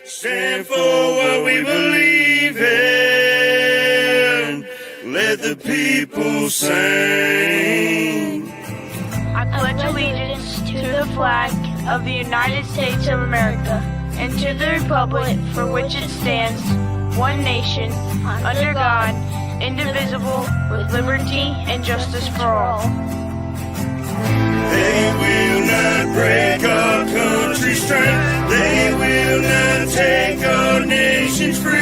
stand for what we believe in. Let the people sing. I pledge allegiance to the flag of the United States of America and to the republic for which it stands, one nation, under God, indivisible, with liberty and justice for all. They will not break our country's strength. They will not take our nation's freedom.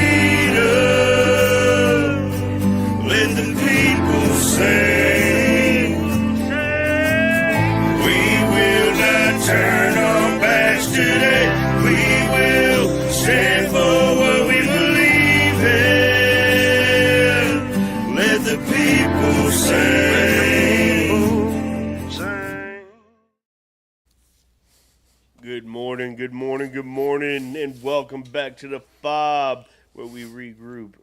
Let the people sing. We will not turn our backs today. We will stand for what we believe in. Let the people sing. Good morning, and welcome back to the F.O.B, where we regroup,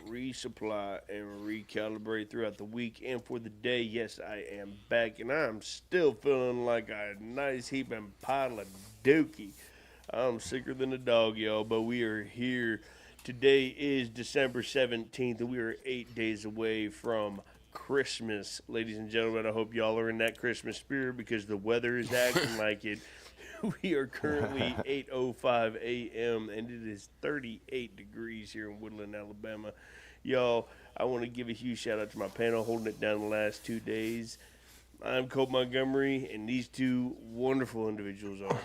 resupply, and recalibrate throughout the week and for the day. Yes, I am back, and I'm still feeling like a nice heaping pile of dookie. I'm sicker than a dog, y'all, but we are here. Today is December 17th, and we are 8 days away from Christmas. Ladies and gentlemen, I hope y'all are in that Christmas spirit because the weather is acting like it. We are currently 8:05 a.m. and it is 38 degrees here in Woodland, Alabama. Y'all, I want to give a huge shout out to my panel holding it down the last 2 days. I'm Colt Montgomery, and these two wonderful individuals are.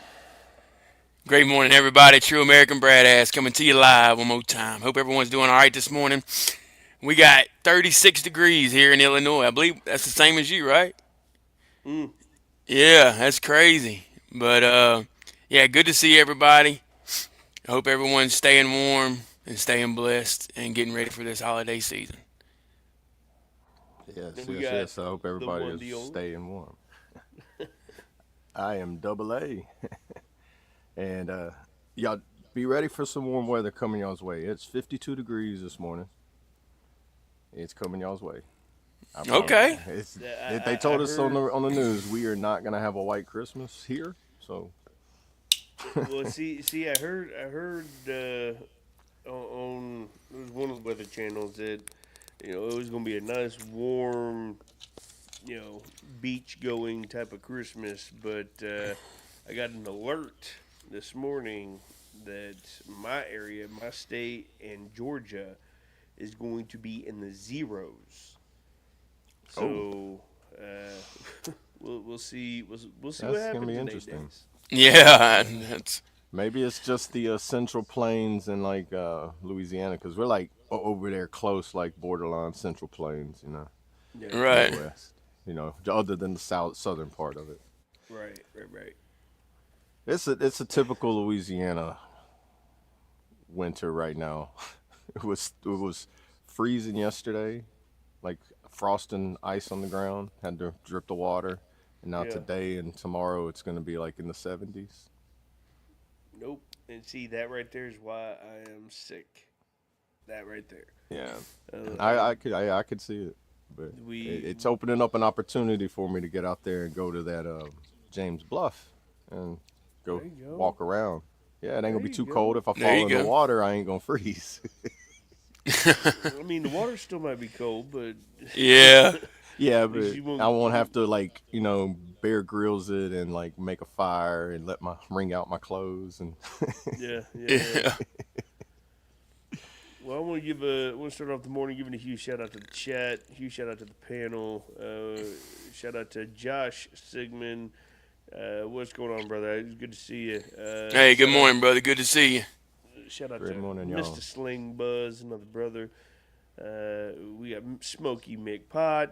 Great morning, everybody. True American Brad Ass coming to you live one more time. Hope everyone's doing all right this morning. We got 36 degrees here in Illinois. I believe that's the same as you, right? Yeah, that's crazy. But, yeah, good to see everybody. I hope everyone's staying warm and staying blessed and getting ready for this holiday season. Yes. I hope everybody is staying warm. I am Double A. And y'all be ready for some warm weather coming y'all's way. It's 52 degrees this morning. It's coming y'all's way. Okay. They told us on the news we are not gonna have a white Christmas here. So. Well, see, I heard on it was one of the weather channels that it was gonna be a nice warm, beach going type of Christmas, but I got an alert this morning that my area, my state, and Georgia is going to be in the zeros. So we'll see. We'll see what happens. That's gonna be in 8 interesting. days. Yeah. Maybe it's just the Central Plains and like Louisiana, because we're like over there close, like borderline Central Plains, Yeah. Right. Midwest, other than the southern part of it. Right. It's a typical Louisiana winter right now. It was freezing yesterday, like frost and ice on the ground. Had to drip the water, and now today and tomorrow it's going to be like in the 70s. Nope. And see, that right there is why I am sick. That right there. Yeah, I could see it, but it's opening up an opportunity for me to get out there and go to that James Bluff and go walk around. Yeah, it ain't gonna be too cold. If I fall in the water, I ain't gonna freeze. I mean, the water still might be cold, but Yeah. Yeah, but I won't have to Bear Grylls it and like make a fire and wring out my clothes and. Yeah. Well, I want to start off the morning giving a huge shout out to the chat, huge shout out to the panel, shout out to Josh Sigmund. What's going on, brother? It's good to see you. Hey, good morning, brother. Good to see you. Shout out Good to morning, y'all. Mr. Sling Buzz, another brother. We got Smokey McPot.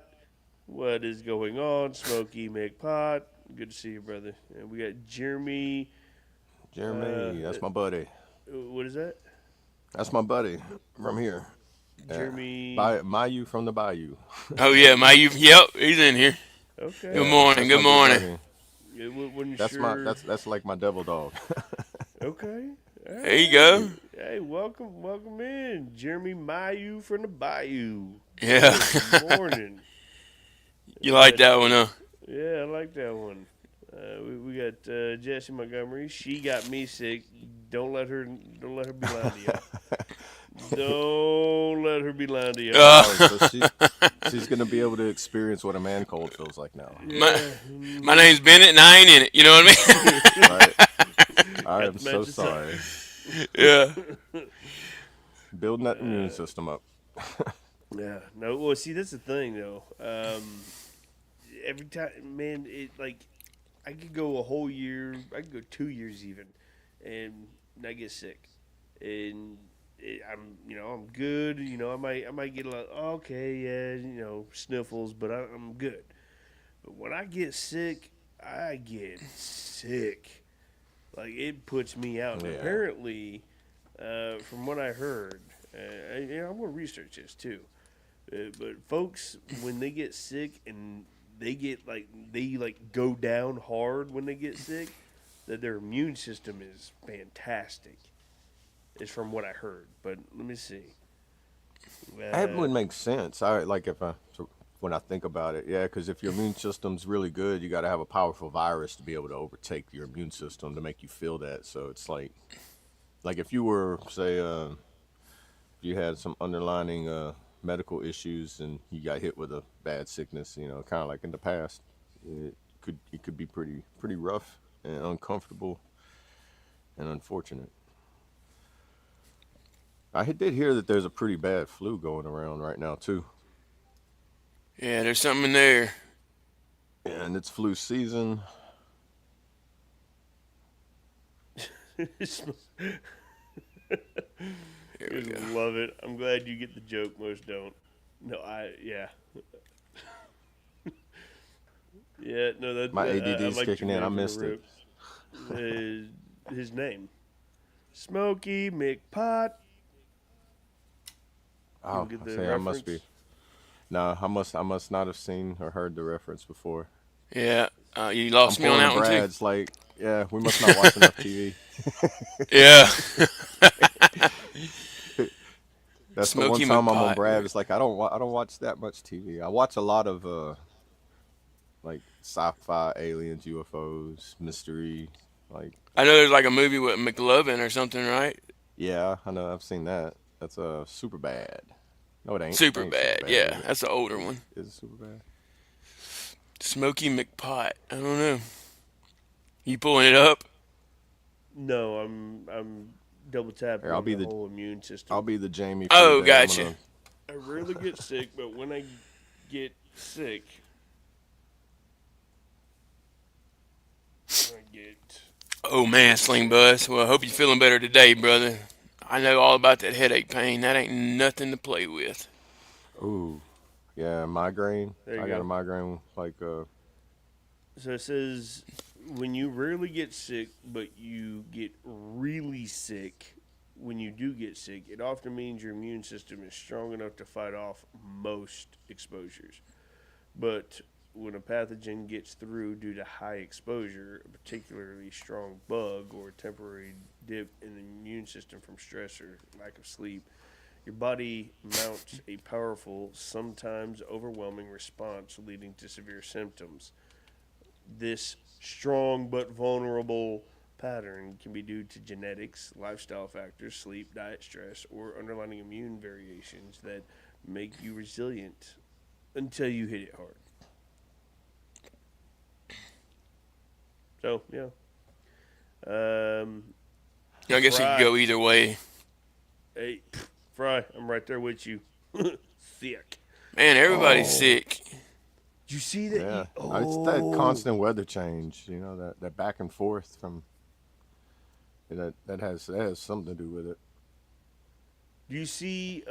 What is going on, Smokey McPot? Good to see you, brother. And we got Jeremy. That's my buddy. What is that? That's my buddy from here. Jeremy. Mayu from the Bayou. Oh, yeah, yep, he's in here. Okay. Good morning. Yeah, wasn't That's sure. that's like my devil dog. Okay. Right. There you go. Hey, welcome in, Jeremy Mayu from the Bayou. Yeah. Good morning. You like that one, huh? Yeah, I like that one. We got Jessie Montgomery. She got me sick. Don't let her be lying to y'all. Don't let her be lying to y'all. Uh, Oh, so she's gonna be able to experience what a man cold feels like now. my Yeah. my name's Bennett, and I ain't in it. You know what Right? I Got am the so matching sorry. I mean? Yeah. Building that immune system up. Yeah. No. Well, see, that's the thing, though. Every time, man, it like I could go a whole year. I could go 2 years even, and not get sick. And I'm good. I might get a lot. Okay, yeah, sniffles, but I'm good. But when I get sick, I get sick. Like it puts me out. And Yeah. apparently, from what I heard, I'm gonna research this too. But folks, when they get sick and they go down hard when they get sick, that their immune system is fantastic. Is from what I heard. But let me see. That Uh, would make sense. I like if I so when I think about it, yeah, because if your immune system's really good, you got to have a powerful virus to be able to overtake your immune system to make you feel that. So it's like if you were say you had some underlining medical issues and you got hit with a bad sickness, kind of like in the past, it could be pretty rough and uncomfortable and unfortunate. Did hear that there's a pretty bad flu going around right now too, Yeah, there's something in there. and it's flu season. just Here we go. love it. I'm glad you get the joke. Most don't. No, yeah. Yeah, no, My I ADD's liked your kicking in. I name from missed the it. rip. His name, Smokey McPot. You Oh, get I the say I must be. reference? No, I must not have seen or heard the reference before. Yeah. You I'm lost me on pulling a that one too. Brad's like, yeah, we must not watch enough TV. Yeah. That's the one Smoky time I'm on McPot. Brad. It's like I don't watch that much TV. I watch a lot of like sci-fi, aliens, UFOs, mystery. Like, I know there's like a movie with McLovin or something, right? yeah, I know I've seen that. That's super bad. No, it ain't. It Super ain't super bad. bad, is Yeah, it? that's the older one. Is it super bad? Smoky McPot. I don't know. You pulling it up? No, I'm double tapping Here, I'll on be the the whole immune I'll system. be the Jamie for the Oh, day. I'm gotcha. gonna. I rarely get sick, but when I get sick, I get. Oh man, Sling Bus. Well, I hope you're feeling better today, brother. I know all about that headache pain. That ain't nothing to play with. Ooh, yeah, migraine. There you I got a go. migraine. So it says when you rarely get sick, but you get really sick, when you do get sick, it often means your immune system is strong enough to fight off most exposures. But when a pathogen gets through due to high exposure, a particularly strong bug or a temporary dip in the immune system from stress or lack of sleep, your body mounts a powerful, sometimes overwhelming response leading to severe symptoms. This strong but vulnerable pattern can be due to genetics, lifestyle factors, sleep, diet, stress, or underlying immune variations that make you resilient until you hit it hard. So, yeah. I guess it could Fry. go either way. Hey, Fry, I'm right there with you. Sick. Man, everybody's Oh, sick. Did you see that? yeah. It's that Oh. constant weather change. That back and forth from that has something to do with it. Do you see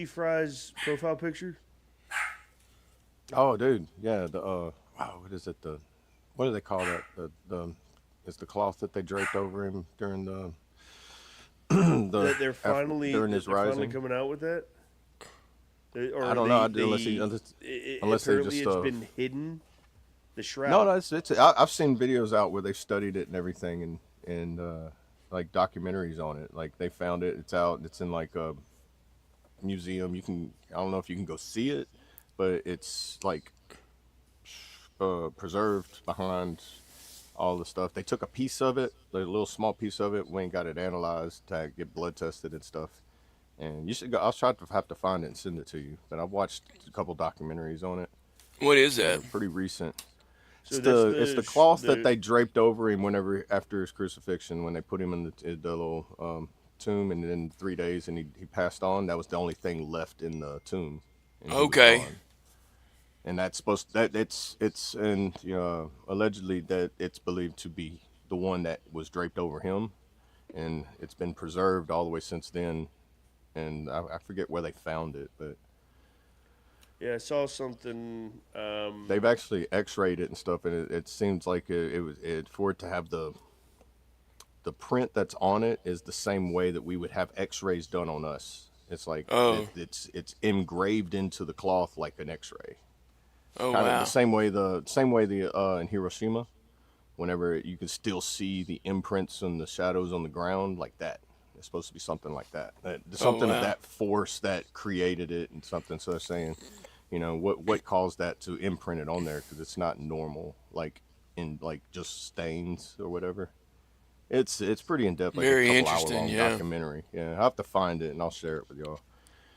Fry's profile picture? Oh, dude, yeah. Wow, what is it? What do they call that? The it's the cloth that they draped over him during the That they're finally during that his they're finally rising. coming out with that? I Or don't know unless they apparently just it's been hidden, the no, shroud. no. I've seen videos out where they've studied it and everything and like documentaries on it. Like they found it. It's out. It's in like a museum. I don't know if you can go see it, but it's like preserved behind all the stuff. They took a piece of it, a little small piece of it, went and got it analyzed to get blood tested and stuff. And you should go. I'll try to have to find it and send it to you. But I've watched a couple documentaries on it. What is that? They're pretty recent. So that's It's the cloth that they draped over him whenever after his crucifixion, when they put him in the little tomb, and then 3 days, and he passed on. That was the only thing left in the tomb. And he was Okay. gone. And that's supposed that it's and allegedly that it's believed to be the one that was draped over him, and it's been preserved all the way since then. And I forget where they found it, but Yeah, I saw something. they've actually X-rayed it and stuff, and it seems like for it to have the print that's on it is the same way that we would have X-rays done on us. It's like Oh. it's engraved into the cloth like an X-ray. Oh Kind of wow. the same way in Hiroshima, whenever you can still see the imprints and the shadows on the ground like that. It's supposed to be something like that. Something wow. of that force that created it and something. So they're saying, what caused that to imprint it on there, because it's not normal, like in like just stains or whatever. It's pretty in depth, like Very a couple hour interesting, long yeah. documentary. Yeah, I have to find it and I'll share it with y'all.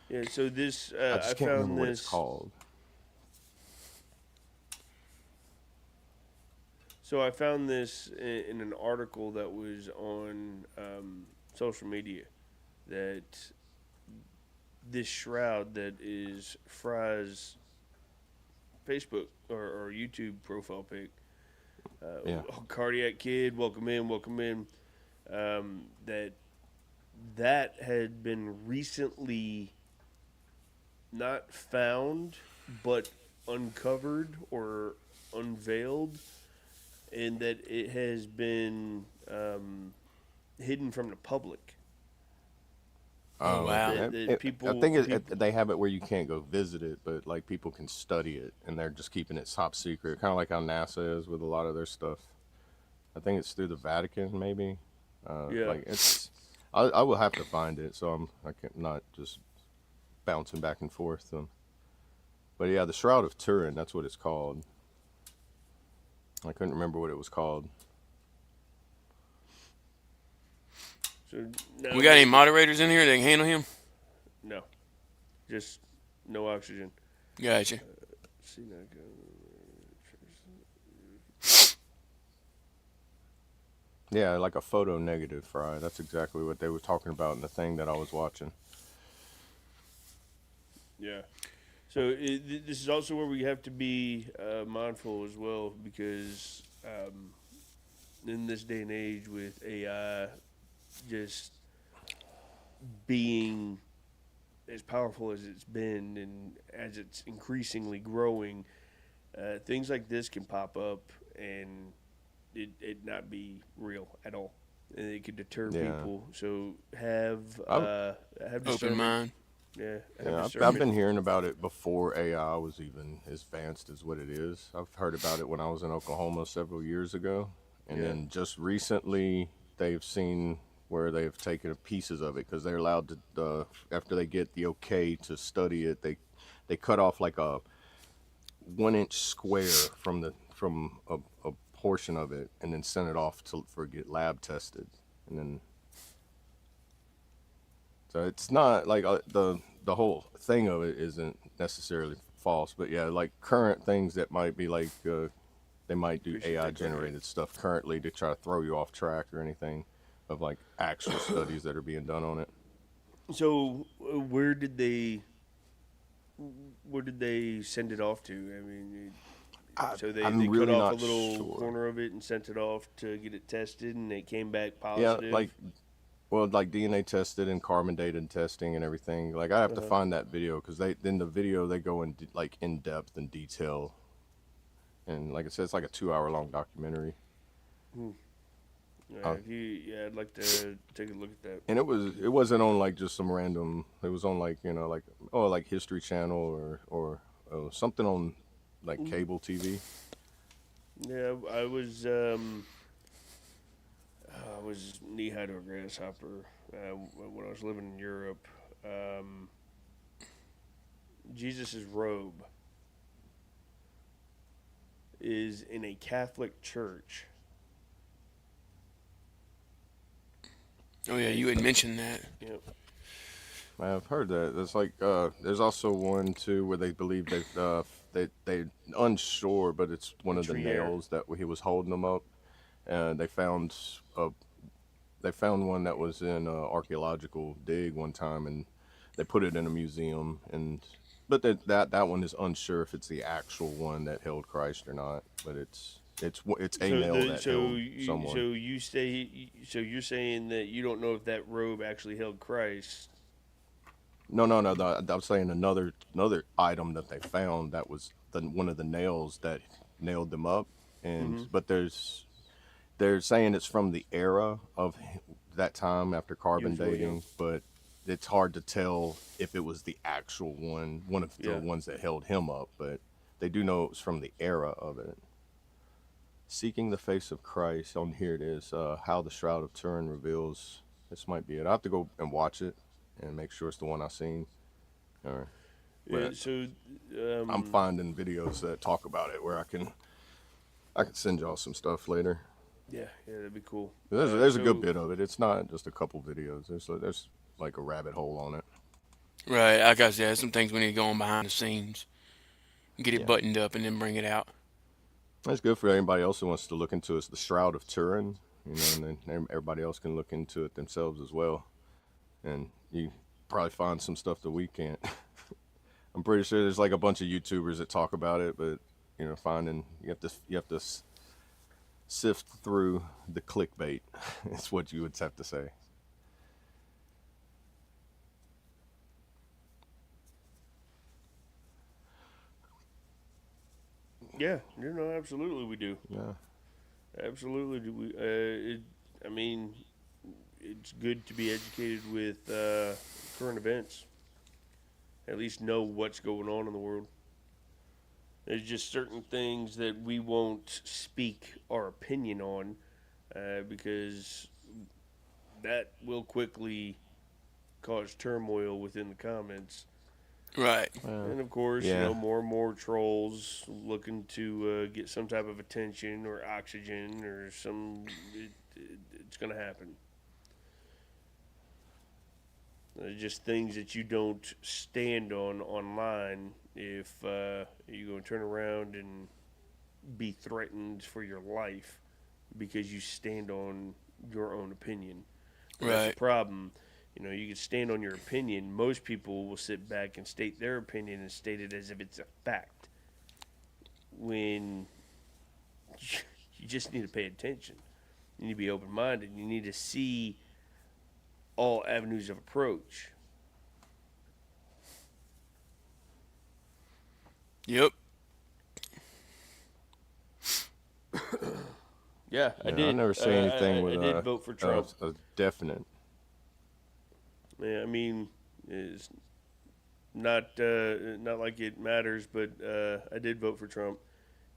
Yeah, so this I I just can't found remember what it's this. called. So I found this in an article that was on social media, that this shroud that is Fry's Facebook or YouTube profile pic. Yeah. Cardiac Kid, welcome in, welcome in. That had been recently not found, but uncovered or unveiled, and that it has been hidden from the public. Oh, wow. People, I think they have it where you can't go visit it, but like people can study it, and they're just keeping it top secret, kind of like how NASA is with a lot of their stuff. I think it's through the Vatican, maybe. Yeah. Like I will have to find it, so I can't not just bouncing back and forth. But yeah, the Shroud of Turin, that's what it's called. I couldn't remember what it was called. So now We got any moderators in here that can handle him? No, just no oxygen. Gotcha. See now. Yeah, like a photo negative fry. That's exactly what they were talking about in the thing that I was watching. Yeah. So this is also where we have to be mindful as well, because in this day and age with AI just being as powerful as it's been and as it's increasingly growing, things like this can pop up and it not be real at all. And it could deter Yeah. people. So have Open discernment. mind. Yeah, Yeah, I've discernment. been hearing about it before AI was even as advanced as what it is. I've heard about it when I was in Oklahoma several years ago. And Yeah. then just recently, they've seen where they've taken pieces of it, because they're allowed to, after they get the okay to study it, they cut off like a 1 inch square from a portion of it, and then send it off for get lab tested. And then so it's not like the whole thing of it isn't necessarily false, but yeah, like current things that might be like they might do We should AI take that generated stuff currently to try to throw you off track or anything of like actual studies that are being done on it. So where did they send it off to? I mean, so they I'm cut really off a not little sure. corner of it and sent it off to get it tested, and it came back Yeah, positive. like DNA tested and carbon dated testing and everything. Like I have to find that video, because in the video they go in like in depth and detail, and like I said, it's like a 2 hour long documentary. I'd like to take a look at that. And it wasn't on like just some random. It was on like like History Channel or something on like cable TV. Yeah, I was knee high to a grasshopper when I was living in Europe. Jesus' robe is in a Catholic church Oh yeah, you had mentioned that. Yep. I've heard that. There's like there's also one too where they believe they unsure, but it's one A of the trier. nails that he was holding them up, and a they found one that was in a archaeological dig one time, and they put it in a museum, and but that one is unsure if it's the actual one that held Christ or not, but it's a So nail the that so held you someone. so you say so you're saying that you don't know if that robe actually held Christ. No, no, no. I'm saying another item that they found that was one of the nails that nailed them up, and Mm-hmm. but they're saying it's from the era of that time after He carbon was real young. dating, but it's hard to tell if it was the actual one of the Yeah. ones that held him up. But they do know it was from the era of it. Seeking the face of Christ. On here it is. How the Shroud of Turin reveals. This might be it. I have to go and watch it and make sure it's the one I seen. All right. Yeah, But so I'm finding videos that talk about it where I can send y'all some stuff later. yeah, that'd be cool. There's a good So bit of it. It's not just a couple videos. There's like a rabbit hole on it. Right, like I said, some things we need to go on behind the scenes, get it Yeah, buttoned up, and then bring it out. that's good for anybody else who wants to look into it. It's the Shroud of Turin, and then everybody else can look into it themselves as well. And you probably find some stuff that we can't. I'm pretty sure there's like a bunch of YouTubers that talk about it, but finding you have to sift through the clickbait. It's what you would have to say. yeah, absolutely we do. Yeah. Absolutely do we. I mean, it's good to be educated with current events. At least know what's going on in the world. There's just certain things that we won't speak our opinion on because that will quickly cause turmoil within the comments. Right. And of course, Yeah. more and more trolls looking to get some type of attention or oxygen or some. It's going to happen. Just things that you don't stand on online if you're going to turn around and be threatened for your life because you stand on your own opinion. And that's the Right. problem. You can stand on your opinion. Most people will sit back and state their opinion and state it as if it's a fact. When you just need to pay attention. You need to be open minded. You need to see all avenues of approach. Yep. Yeah, I Yeah, I did. never say anything with I did vote for Trump. a definite. Yeah, I mean, it's not like it matters, but I did vote for Trump.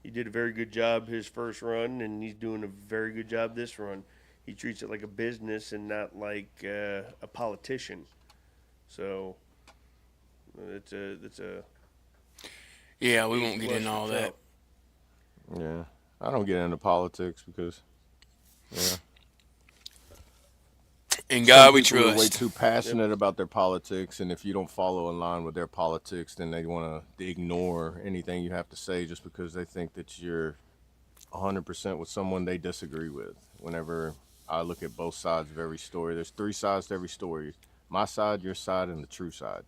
He did a very good job his first run, and he's doing a very good job this run. He treats it like a business and not like a politician. So it's a Yeah, we A won't get plus into for all that. Trump. Yeah, I don't get into politics because yeah, In some God we people are way trust. too Yep. passionate about their politics, and if you don't follow in line with their politics, then they want to ignore anything you have to say just because they think that you're 100% with someone they disagree with. Whenever I look at both sides of every story, there's three sides to every story: my side, your side, and the true side.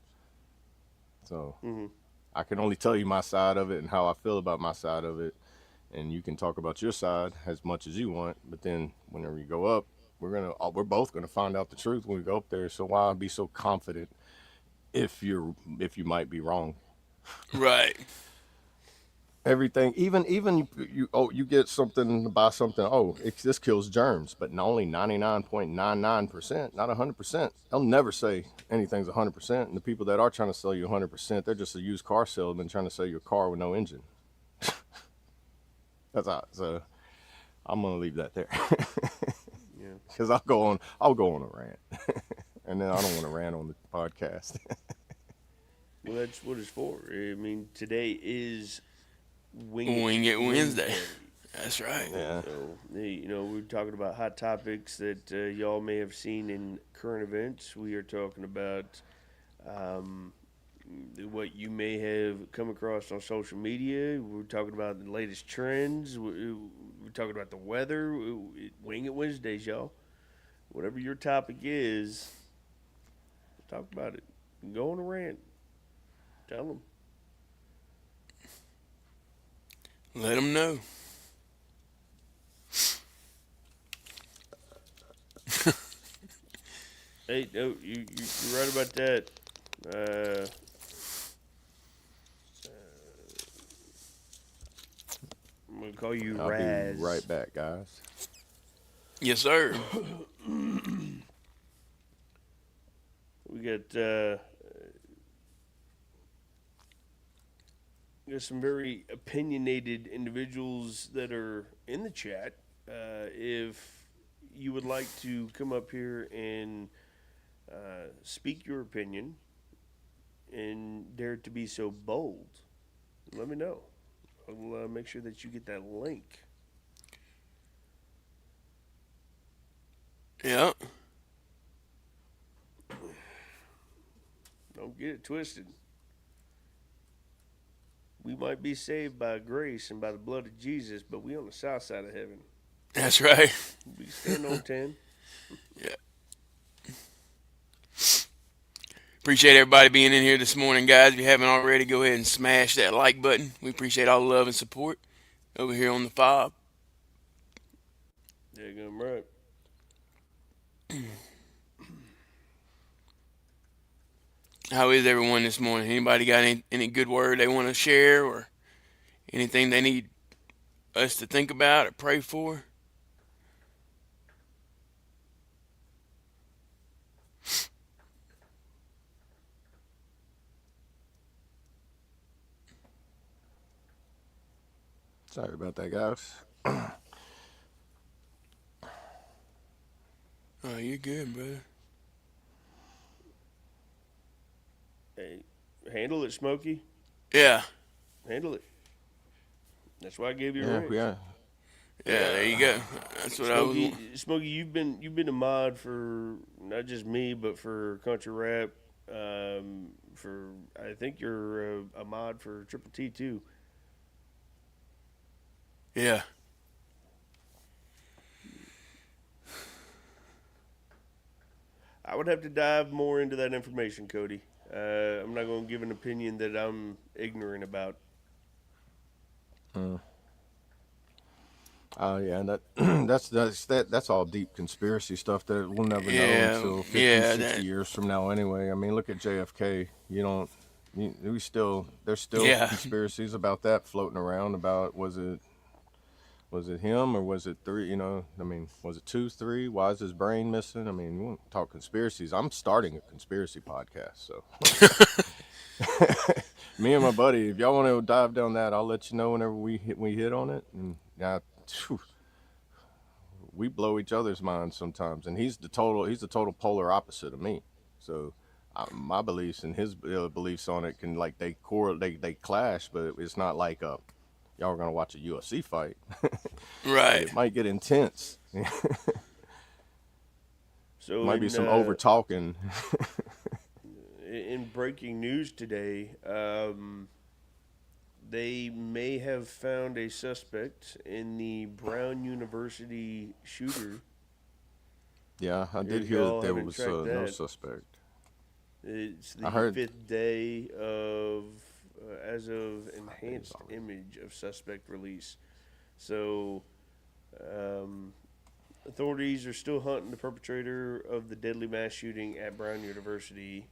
So Hmm. I can only tell you my side of it and how I feel about my side of it, and you can talk about your side as much as you want. But then whenever you go up, we're both gonna find out the truth when we go up there. So why be so confident if you might be wrong? Right. Everything, even you get something to buy something. Oh, this kills germs, but only 99.99%, not 100%. They'll never say anything's 100%. And the people that are trying to sell you 100%, they're just a used car salesman trying to sell you a car with no engine. That's all. So I'm gonna leave that there Yeah. because I'll go on a rant, and then I don't want to rant on the podcast. Well, that's what it's for. I mean, today is Wing It Wednesday. That's right. Yeah. So, we're talking about hot topics that y'all may have seen in current events. We are talking about um, what you may have come across on social media. We're talking about the latest trends. We're talking about the weather. Wing It Wednesdays, y'all. Whatever your topic is, talk about it. Go on a rant. Tell them. Let them know. Hey, no, you're right about that. Uh, I'm gonna call you I'll be Raz. right back, guys. Yes, sir. We got some very opinionated individuals that are in the chat. If you would like to come up here and speak your opinion and dare to be so bold, let me know. I'll make sure that you get that link. Yeah. Don't get it twisted. We might be saved by grace and by the blood of Jesus, but we on the south side of heaven. That's right. We stand on 10. Yeah. Appreciate everybody being in here this morning, guys. If you haven't already, go ahead and smash that like button. We appreciate all the love and support over here on the F.O.B. Yeah, I'm right. How is everyone this morning? Anybody got any good word they want to share or anything they need us to think about or pray for? Sorry about that, guys. Oh, you're good, brother. Hey, handle it, Smokey. Yeah. Handle it. That's why I gave you a Yeah, range. yeah. Yeah, there you go. That's what I was Smokey, wanting. Smokey, you've been a mod for not just me, but for country rap. For I think you're a mod for Triple T too. Yeah. I would have to dive more into that information, Cody. I'm not going to give an opinion that I'm ignorant about. Yeah, and that's all deep conspiracy stuff that we'll never know Yeah. until 50, Yeah. 60 years from now anyway. I mean, look at JFK. There's still Yeah. conspiracies about that floating around about was it him or was it three, I mean, was it 2, 3? Why is his brain missing? I mean, we won't talk conspiracies. I'm starting a conspiracy podcast, so me and my buddy, if y'all want to dive down that, I'll let you know whenever we hit on it. And yeah, we blow each other's minds sometimes, and he's the total polar opposite of me. So my beliefs and his beliefs on it can they clash, but it's not like y'all are gonna watch a UFC fight. Right. It might get intense. So Might be some over talking. in breaking news today, they may have found a suspect in the Brown University shooter. Yeah, I did If hear y'all that there haven't was tracked no that. suspect. It's I the heard- 5th day of as of enhanced image of suspect release. So, authorities are still hunting the perpetrator of the deadly mass shooting at Brown University,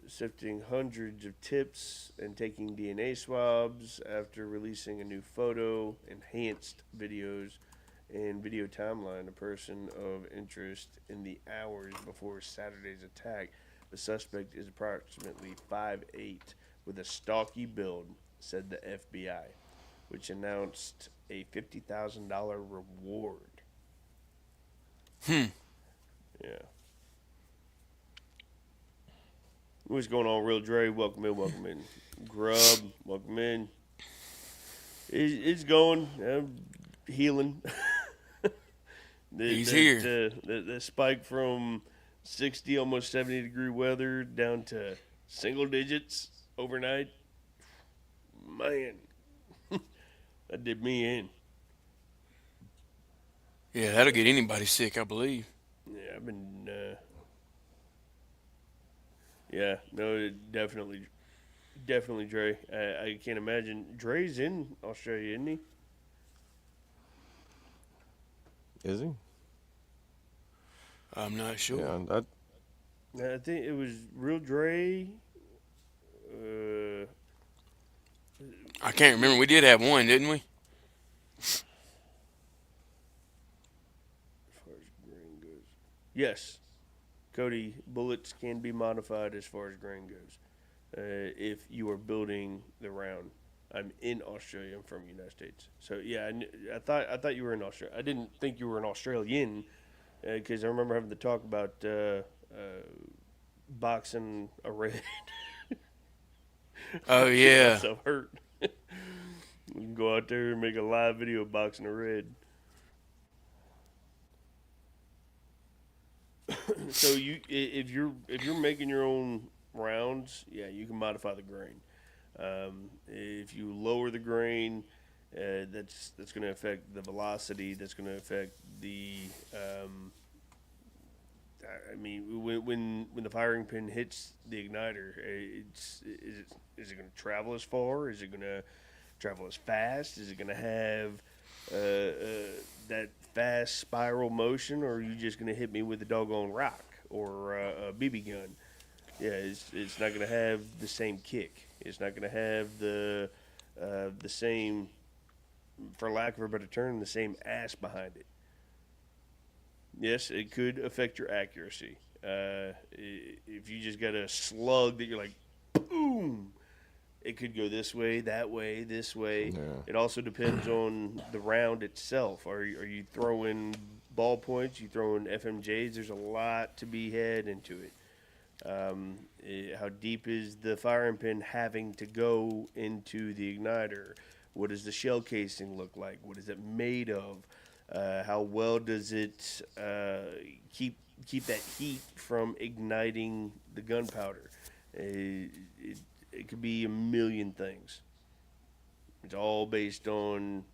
sifting hundreds of tips and taking DNA swabs after releasing a new photo, enhanced videos, and video timeline. A person of interest in the hours before Saturday's attack. The suspect is approximately 5'8", with a stocky build, said the FBI, which announced a $50,000 reward. Yeah. What's going on, Real Dre? Welcome in, welcome in. Grub, welcome in. It's going. Healing. He's here. The spike from 60, almost 70-degree weather down to single digits overnight. Man, that did me in. Yeah, that'll get anybody sick, I believe. Yeah, I've been. Yeah, no, definitely Dre. I can't imagine. Dre's in Australia, isn't he? Is he? I'm not sure. Yeah, I think it was Real Dre. Uh, I can't remember. We did have one, didn't we? as far as grain goes, yes. Cody, bullets can be modified as far as grain goes. If you are building the round, I'm in Australia. I'm from the United States, so yeah. I thought you were in Australia. I didn't think you were an Australian because I remember having the talk about boxing a red. Oh, yeah. Myself hurt. We can go out there and make a live video of boxing a red. So if you're making your own rounds, yeah, you can modify the grain. If you lower the grain, that's going to affect the velocity. That's going to affect the. I mean, when the firing pin hits the igniter, is it going to travel as far? Is it going to travel as fast? Is it going to have that fast spiral motion, or are you just going to hit me with a doggone rock or a BB gun? Yeah, it's not going to have the same kick. It's not going to have the same, for lack of a better term, the same ass behind it. Yes, it could affect your accuracy. If you just got a slug that you're like, boom, it could go this way, that way, this way. Yeah. It also depends on the round itself. Are you throwing ballpoints? You throwing FMJs? There's a lot to be had into it. How deep is the firing pin having to go into the igniter? What does the shell casing look like? What is it made of? How well does it keep that heat from igniting the gunpowder? It could be a million things. It's all based on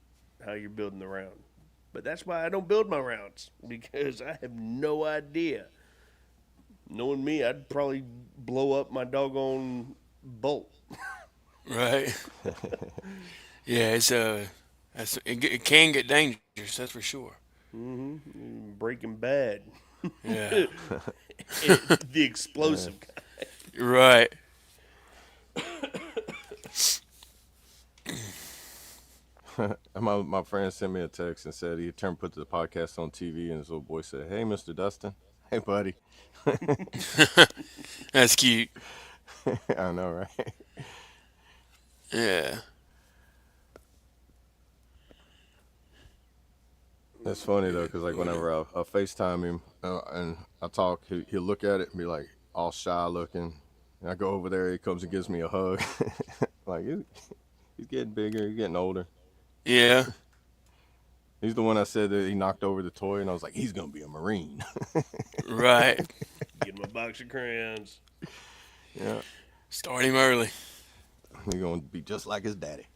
how you're building the round. But that's why I don't build my rounds, because I have no idea. Knowing me, I'd probably blow up my doggone bolt. Right. Yeah, it can get dangerous, that's for sure. Mm-hmm. Breaking Bad. Yeah. The explosive guy. Right. my friend sent me a text and said he put the podcast on TV, and his little boy said, "Hey, Mr. Dustin." Hey, buddy. That's cute. I know, right? Yeah. That's funny though, because like whenever I FaceTime him and I talk, he'll look at it and be like all shy looking. And I go over there, he comes and gives me a hug. Like he's getting bigger, he's getting older. Yeah. He's the one I said that he knocked over the toy, and I was like, he's gonna be a Marine. Right. Get him a box of crayons. Yeah, Start him early. he's gonna be just like his daddy.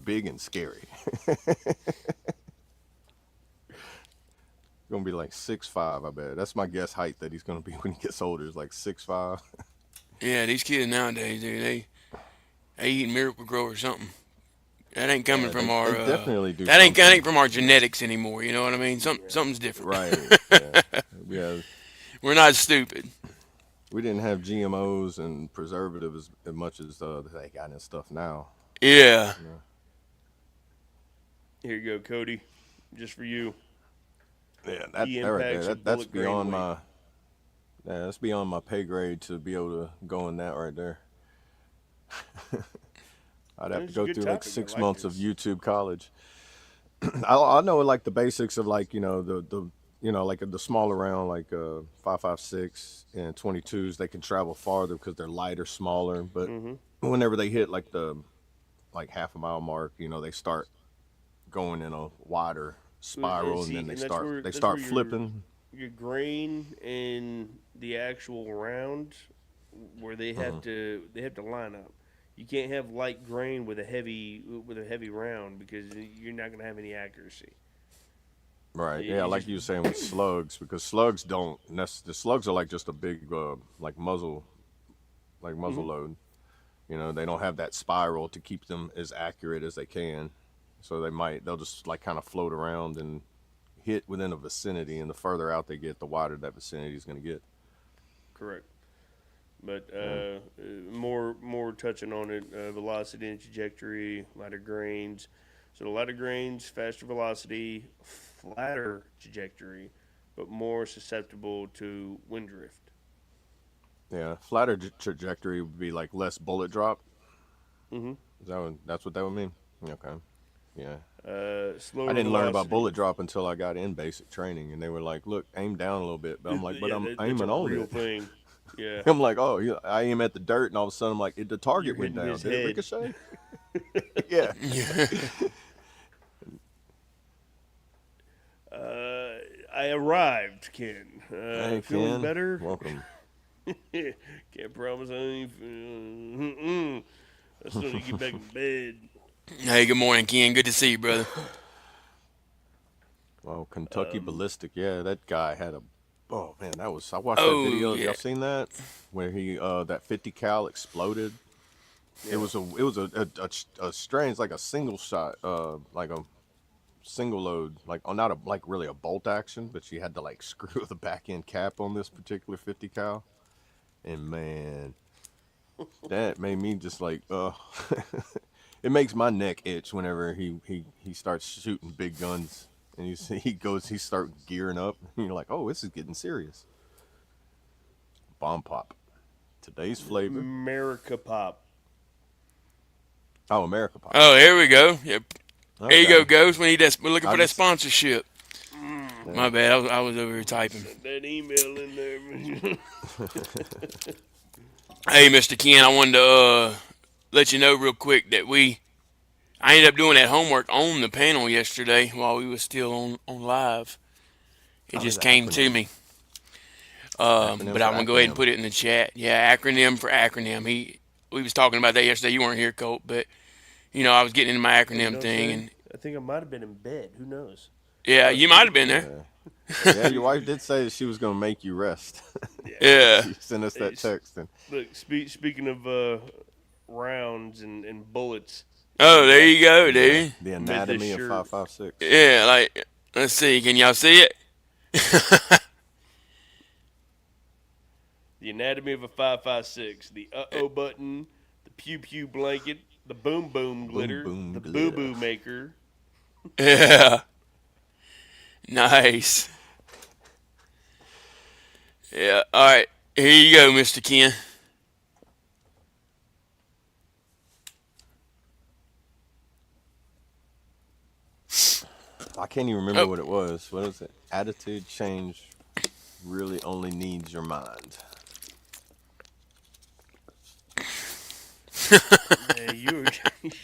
Big and scary. Gonna be like 6'5", I bet. That's my guess height that he's gonna be when he gets older, is like 6'5". Yeah, these kids nowadays, dude, they eating Miracle Grow or something. That ain't coming from they our. definitely do. That ain't something. from our genetics anymore. You know what I mean? Something's different. Right. Yeah. We're not stupid. We didn't have GMOs and preservatives as much as they got in stuff now. Yeah. You know? Here you go, Cody. Just for you. Yeah, that right there, that's beyond my. Yeah, that's beyond my pay grade to be able to go in that right there. I'd have to go through like 6 months of YouTube college. I know like the basics of like the like the smaller round like 5.56 and 22s. They can travel farther because they're lighter, smaller. But whenever they hit like the half a mile mark, they start going in a wider And spiral, and then see, they and start they that's where start flipping. your grain and the actual round where they have to line up. You can't have light grain with a heavy round because you're not going to have any accuracy. Right. You, Yeah, you like just you were saying with slugs, because slugs don't. The slugs are like just a big like muzzle Mhm. load. They don't have that spiral to keep them as accurate as they can. So they'll just like kind of float around and hit within a vicinity, and the further out they get, the wider that vicinity is going to get. correct. But Yeah. more touching on it, velocity and trajectory, lighter grains. So the lighter grains, faster velocity, flatter trajectory, but more susceptible to wind drift. Yeah. Flatter trajectory would be like less bullet drop. Hmm. That's what that would mean? Okay. Yeah. I Slower didn't learn about velocity. bullet drop until I got in basic training, and they were like, "Look, aim down a little bit." But I'm like, "But Yeah, I'm that's a aiming on real it." thing. Yeah, I'm like, "Oh, yeah." I aim at the dirt, and all of a sudden, I'm like, "The you're target went hitting down. his Did it head. ricochet?" Yeah. Yeah. Uh, I arrived, Ken. Hey, Feeling Ken, better? welcome. Can't promise anything. I still need to get back in bed. Hey, good morning, Ken. Good to see you, brother. Well, Kentucky Um, Ballistic. Yeah, that guy had a. Oh man, that was. I watched that Oh video. yeah, Y'all seen that? Where he that 50 cal exploded. It yeah. was a strange, like a single shot, like a single load, like not a like really a bolt action, but she had to like screw the back end cap on this particular 50 cal, and man, that made me just like, it makes my neck itch whenever he starts shooting big guns, and you see he start gearing up, and you're like, oh, this is getting serious. Bomb pop, today's flavor. America Pop. Oh, America pop. oh, here we go. Yep. There you go, Okay, Ghost. We're looking I for that just sponsorship. yeah. My bad. I was over here typing. Sent that email in there. Hey, Mr. Ken, I wanted to let you know real quick that I ended up doing that homework on the panel yesterday while we were still on live. It Oh, there's just an came to acronym. me. Acronym But for I'm gonna go ahead and acronym. put it in the chat. Yeah, acronym for acronym. We was talking about that yesterday. You weren't here, Colt, but I was getting into my Hey, you acronym know what I'm thing, saying? and I think I might have been in bed. Who knows? yeah, Oh, you might have speaking. been there. Yeah. Yeah, your wife did say that she was gonna make you rest. Yeah. Yeah. She sent us Hey, that text, and look. Speaking of rounds and bullets, Oh, there I you go, yeah, dude. the made this anatomy of shirt. 5.56. Yeah, like let's see. Can y'all see it? The anatomy of a 5.56. The button. The pew pew blanket. The boom boom Boom glitter. boom The boo glitter. boo maker. Yeah. Nice. Yeah. All right. Here you go, Mr. Ken. I can't even remember Oh. what it was. What is it? Attitude change really only needs your mind. Man, you were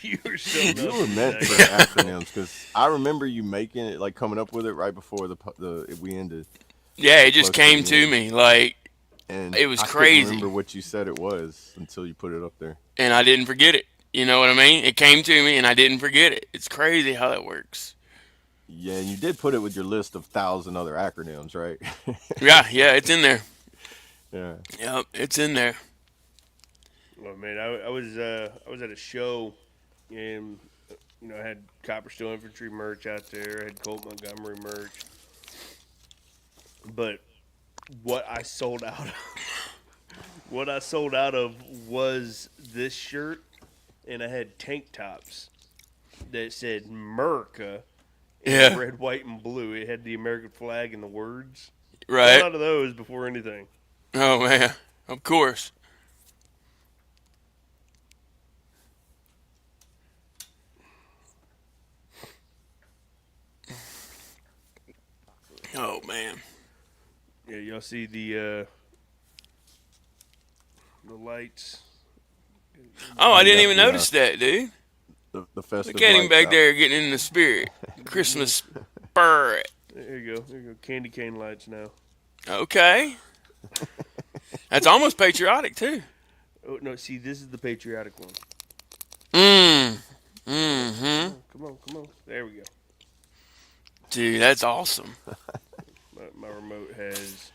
you were something You else were meant today. for acronyms because I remember you making it, like coming up with it right before we ended, Yeah, it or just close to came the to end, me like and it was I couldn't remember crazy, what you said it was until you put it up there. and I didn't forget it. You know what I mean? It came to me, and I didn't forget it. It's crazy how that works. Yeah, and you did put it with your list of 1,000 other acronyms, right? Yeah, yeah, it's in there. Yeah. Yep, it's in there. Oh man, I was at a show, and I had Copper Steel Infantry merch out there. I had Colt Montgomery merch, but what I sold out of, what I sold out of was this shirt, and I had tank tops that said America in Yeah, red, white, and blue. It had the American flag and the words. Sold right. out of those before anything. Oh man, of course. Oh man. Yeah, y'all see the lights Oh, I Hang didn't up even notice that, dude. the festive Look at him lights back out. there getting in the spirit. Christmas spirit. There you go. There you go. Candy cane lights now. Okay. That's almost patriotic, too. Oh no! See, this is the patriotic one. Mm. Come Mm-hmm. on, come on, come on. There we go. Dude, that's awesome. My remote has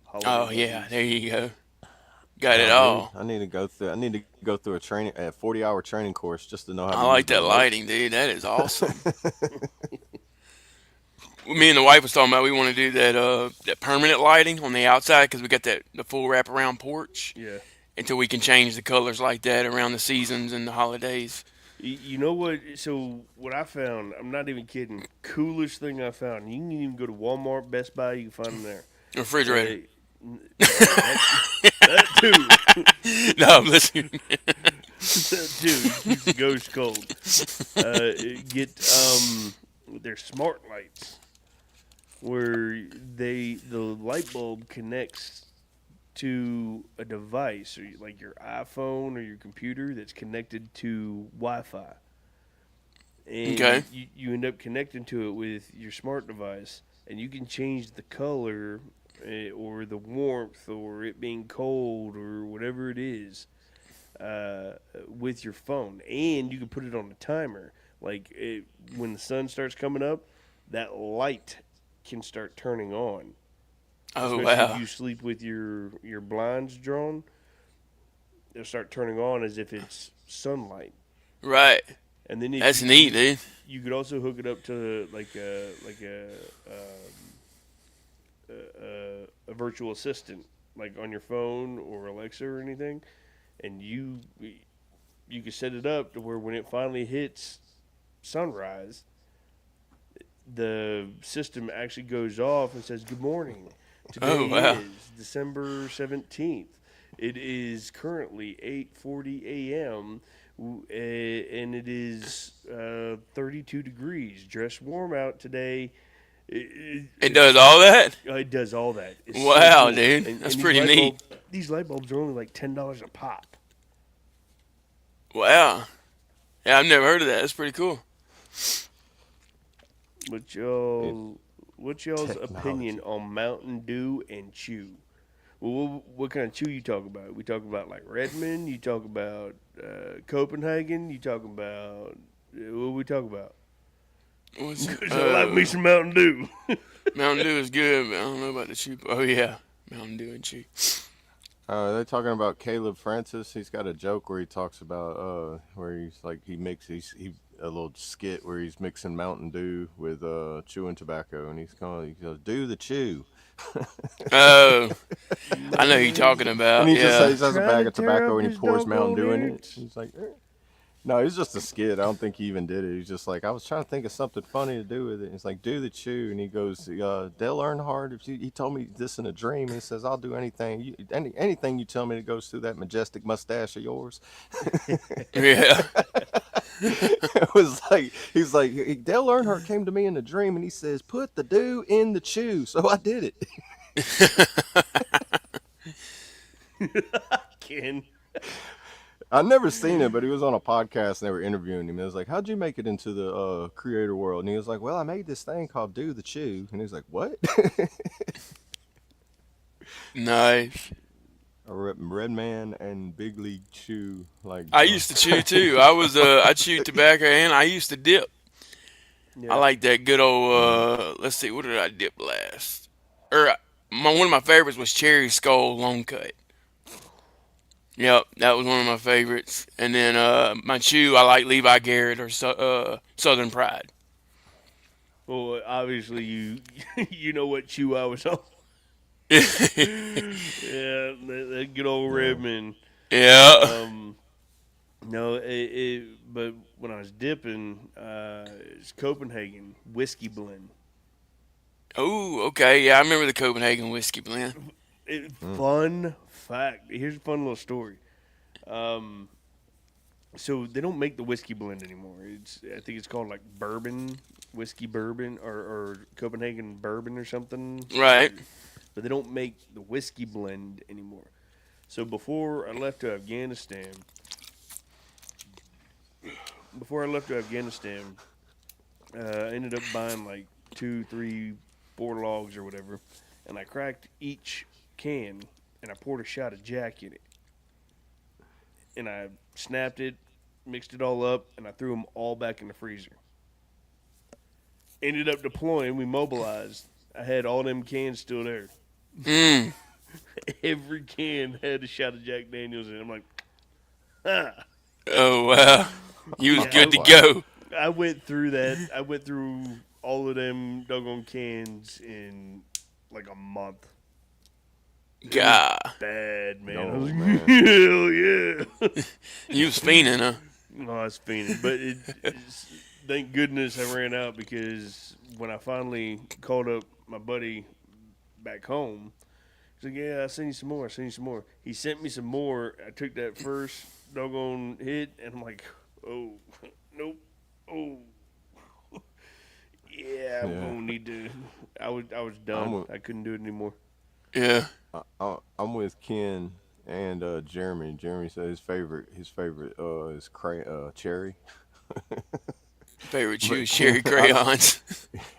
holiday Oh, yeah. buttons. There you go. Got it Oh, all. I need to go through. I need to go through a 40-hour training course just to know how I to use like the that remote. lighting, dude. That is awesome. Me and the wife was talking about we want to do that permanent lighting on the outside because we got the full wraparound porch Yeah. until we can change the colors like that around the seasons and the holidays. You know what? So what I found, I'm not even kidding. Coolest thing I found. You can even go to Walmart, Best Buy. You can find them there. Refrigerator. That too. No, I'm listening. That too. Keeps the ghost cold. Get their smart lights, where the light bulb connects to a device, or like your iPhone or your computer that's connected to Wi-Fi, and Okay. you end up connecting to it with your smart device, and you can change the color or the warmth or it being cold or whatever it is with your phone, and you can put it on a timer. Like when the sun starts coming up, that light can start turning on. Oh, Especially if wow. you sleep with your blinds drawn, they'll start turning on as if it's sunlight. Right. And then if That's neat, dude. you could also hook it up to a virtual assistant, like on your phone or Alexa or anything, and you can set it up to where when it finally hits sunrise, the system actually goes off and says, "Good morning. Oh, Today wow. is December 17th. It is currently 8:40 a.m. And it is 32 degrees. Dress warm out today." It does all that? It does all that. It's so Wow, cool. dude. And That's these pretty neat. These light bulbs are only like $10 a pop. Wow. Yeah, I've never heard of that. That's pretty cool. What It, y'all's opinion technology. on Mountain Dew and chew? Well, what kind of chew you talk about? We talk about like Redmond. You talk about Copenhagen. You talk about what we talk about? What's, 'Cause I like me some Mountain Dew. Mountain Dew is good, but I don't know about the cheap. Oh, yeah. Mountain Dew and cheap. They're talking about Caleb Francis. He's got a joke where he talks about where he's like he a little skit where he's mixing Mountain Dew with chewing tobacco, and he goes, "Do the chew," Oh, I know who you're Man, talking and about. he just Yeah. has a trying bag to of tear tobacco up and he his pours Mountain doggone Dew in it. innards. He's like, "Eh." No, it's just a skit. I don't think he even did it. He's just like, I was trying to think of something funny to do with it. It's like, do the chew. And he goes, Dale Earnhardt, he told me this in a dream. And he says, I'll do anything. Anything you tell me that goes through that majestic mustache of yours. Yeah. It was like, he's like, Dale Earnhardt came to me in a dream and he says, put the do in the chew. So I did it. Ken. I've never seen it, but he was on a podcast and they were interviewing him. It was like, how'd you make it into the creator world? And he was like, well, I made this thing called Do the Chew. And he was like, what? Nice. Red Man and Big League Chew. Like, I used to chew too. I chewed tobacco and I used to dip. I Yeah. like that good old, let's see, what did I dip last? One of my favorites was Cherry Skull Long Cut. Yep, that was one of my favorites. And then my chew, I like Levi Garrett or Southern Pride. Well, obviously you know what chew I was on. Yeah. Yeah, that good old Redmond. No, but when I was dipping, it's Copenhagen whiskey blend. Oh, okay. Yeah, I remember the Copenhagen whiskey blend. Fun fact. Here's a fun little story. So they don't make the whiskey blend anymore. I think it's called like whiskey bourbon, or Copenhagen bourbon or something. Right. But they don't make the whiskey blend anymore. So before I left to Afghanistan, before I left to Afghanistan, I ended up buying like 2, 3, 4 logs or whatever, and I cracked each can and I poured a shot of Jack in it, and I snapped it, mixed it all up, and I threw them all back in the freezer. Ended up deploying. We mobilized. I had all them cans still there. Mm. Every can had a shot of Jack Daniels in it. I'm like, ah. Oh wow, you was Yeah, good to go. I went through that. I went through all of them doggone cans in like a month. God, Bad, man. I No, was like, man. hell yeah. you was fiending, huh? No, I was fiending. But thank goodness I ran out, because when I finally called up my buddy back home, he's like, yeah, I'll send you some more. I'll send you some more. He sent me some more. I took that first doggone hit, and I'm like, oh, nope. Oh. Yeah, I'm going to need to. I was done. I couldn't do it anymore. Yeah. I'm with Ken and Jeremy. Jeremy said his favorite is cherry. Favorite choose cherry crayons.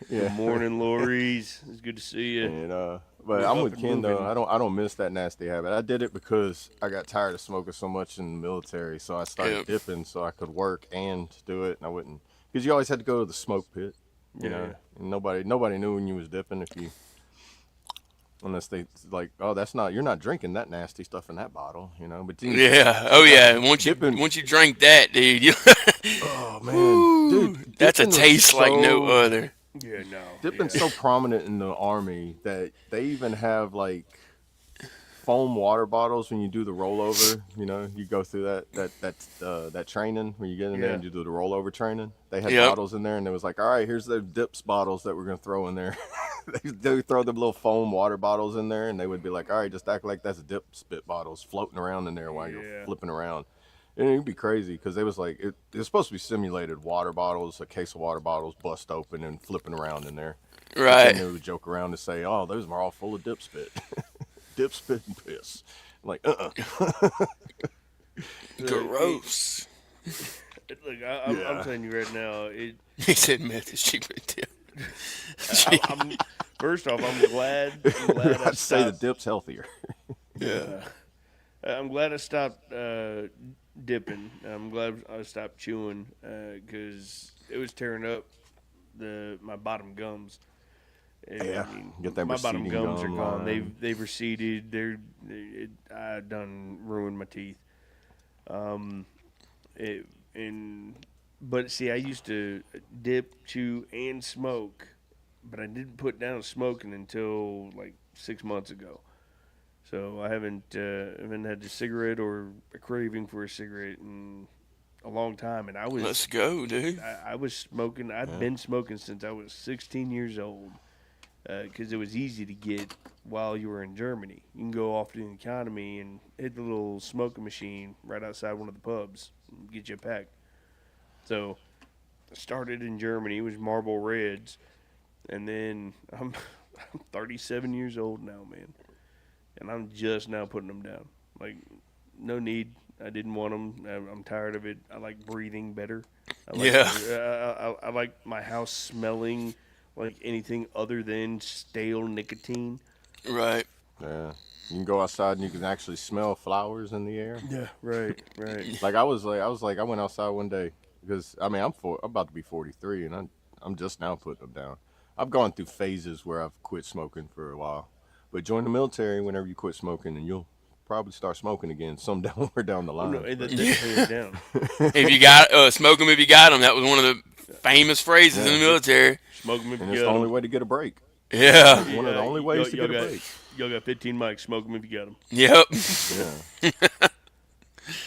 Yeah. Good morning, Lori's. It's good to see you. And but We're I'm up with and Ken though. moving. I don't miss that nasty habit. I did it because I got tired of smoking so much in the military, so I started Yep. dipping so I could work and do it, and I wouldn't, because you always had to go to the smoke pit, you know. Yeah. And nobody knew when you was dipping unless they like, oh, you're not drinking that nasty stuff in that bottle, you know. But then, Yeah. Oh yeah. Once Dipping- you drink that, dude, you, oh man, dude, that's a dipping was taste like no so- other. Yeah, no. Dipping's yeah. so prominent in the Army that they even have like foam water bottles when you do the rollover. You know, you go through that training when you get in there and you do the rollover training. They had Yep. bottles in there, and it was like, all right, here's the dips bottles that we're gonna throw in there. they would throw them little foam water bottles in there, and they would be like, all right, just act like that's dip spit bottles floating around in there while you're flipping around. And it'd be crazy because they was like, it's supposed to be simulated water bottles, a case of water bottles bust open and flipping around in there. Right. And they would joke around and say, oh, those are all full of dip spit. Dip spit and piss. I'm like, Gross. Look, I'm telling you right now, He said meth is cheaper than dip. first off, I'm glad I I'd say the stopped. dip's healthier. Yeah. I'm glad I stopped dipping. I'm glad I stopped chewing because it was tearing up my bottom gums. And, Yeah, get that my bottom receding gums are gum gone. line. They've receded. I done ruined my teeth. But see, I used to dip, chew, and smoke, but I didn't put down smoking until like 6 months ago. So I haven't had a cigarette or a craving for a cigarette in a long time. And Let's go, dude. I was smoking. I've been smoking since I was 16 years old because it was easy to get while you were in Germany. You can go off to the economy and hit the little smoking machine right outside one of the pubs and get you a pack. So I started in Germany. It was Marlboro Reds. And then I'm 37 years old now, man. And I'm just now putting them down. Like, no need. I didn't want them. I'm tired of it. I like breathing better. I like my house smelling like anything other than stale nicotine. Right. Yeah. You can go outside and you can actually smell flowers in the air. Yeah, right. Like I went outside one day because I'm about to be 43 and I'm just now putting them down. I've gone through phases where I've quit smoking for a while, but join the military whenever you quit smoking and you'll probably start smoking again somewhere down the line. No, that's hands down. If you got smoke them if you got them. That was one of the famous phrases in the military. Smoke them if And you it's the got only them. way to get a break. Yeah. One of the only ways to get a break. Y'all got 15 mics. Smoke them if you got them. Yep. Yeah.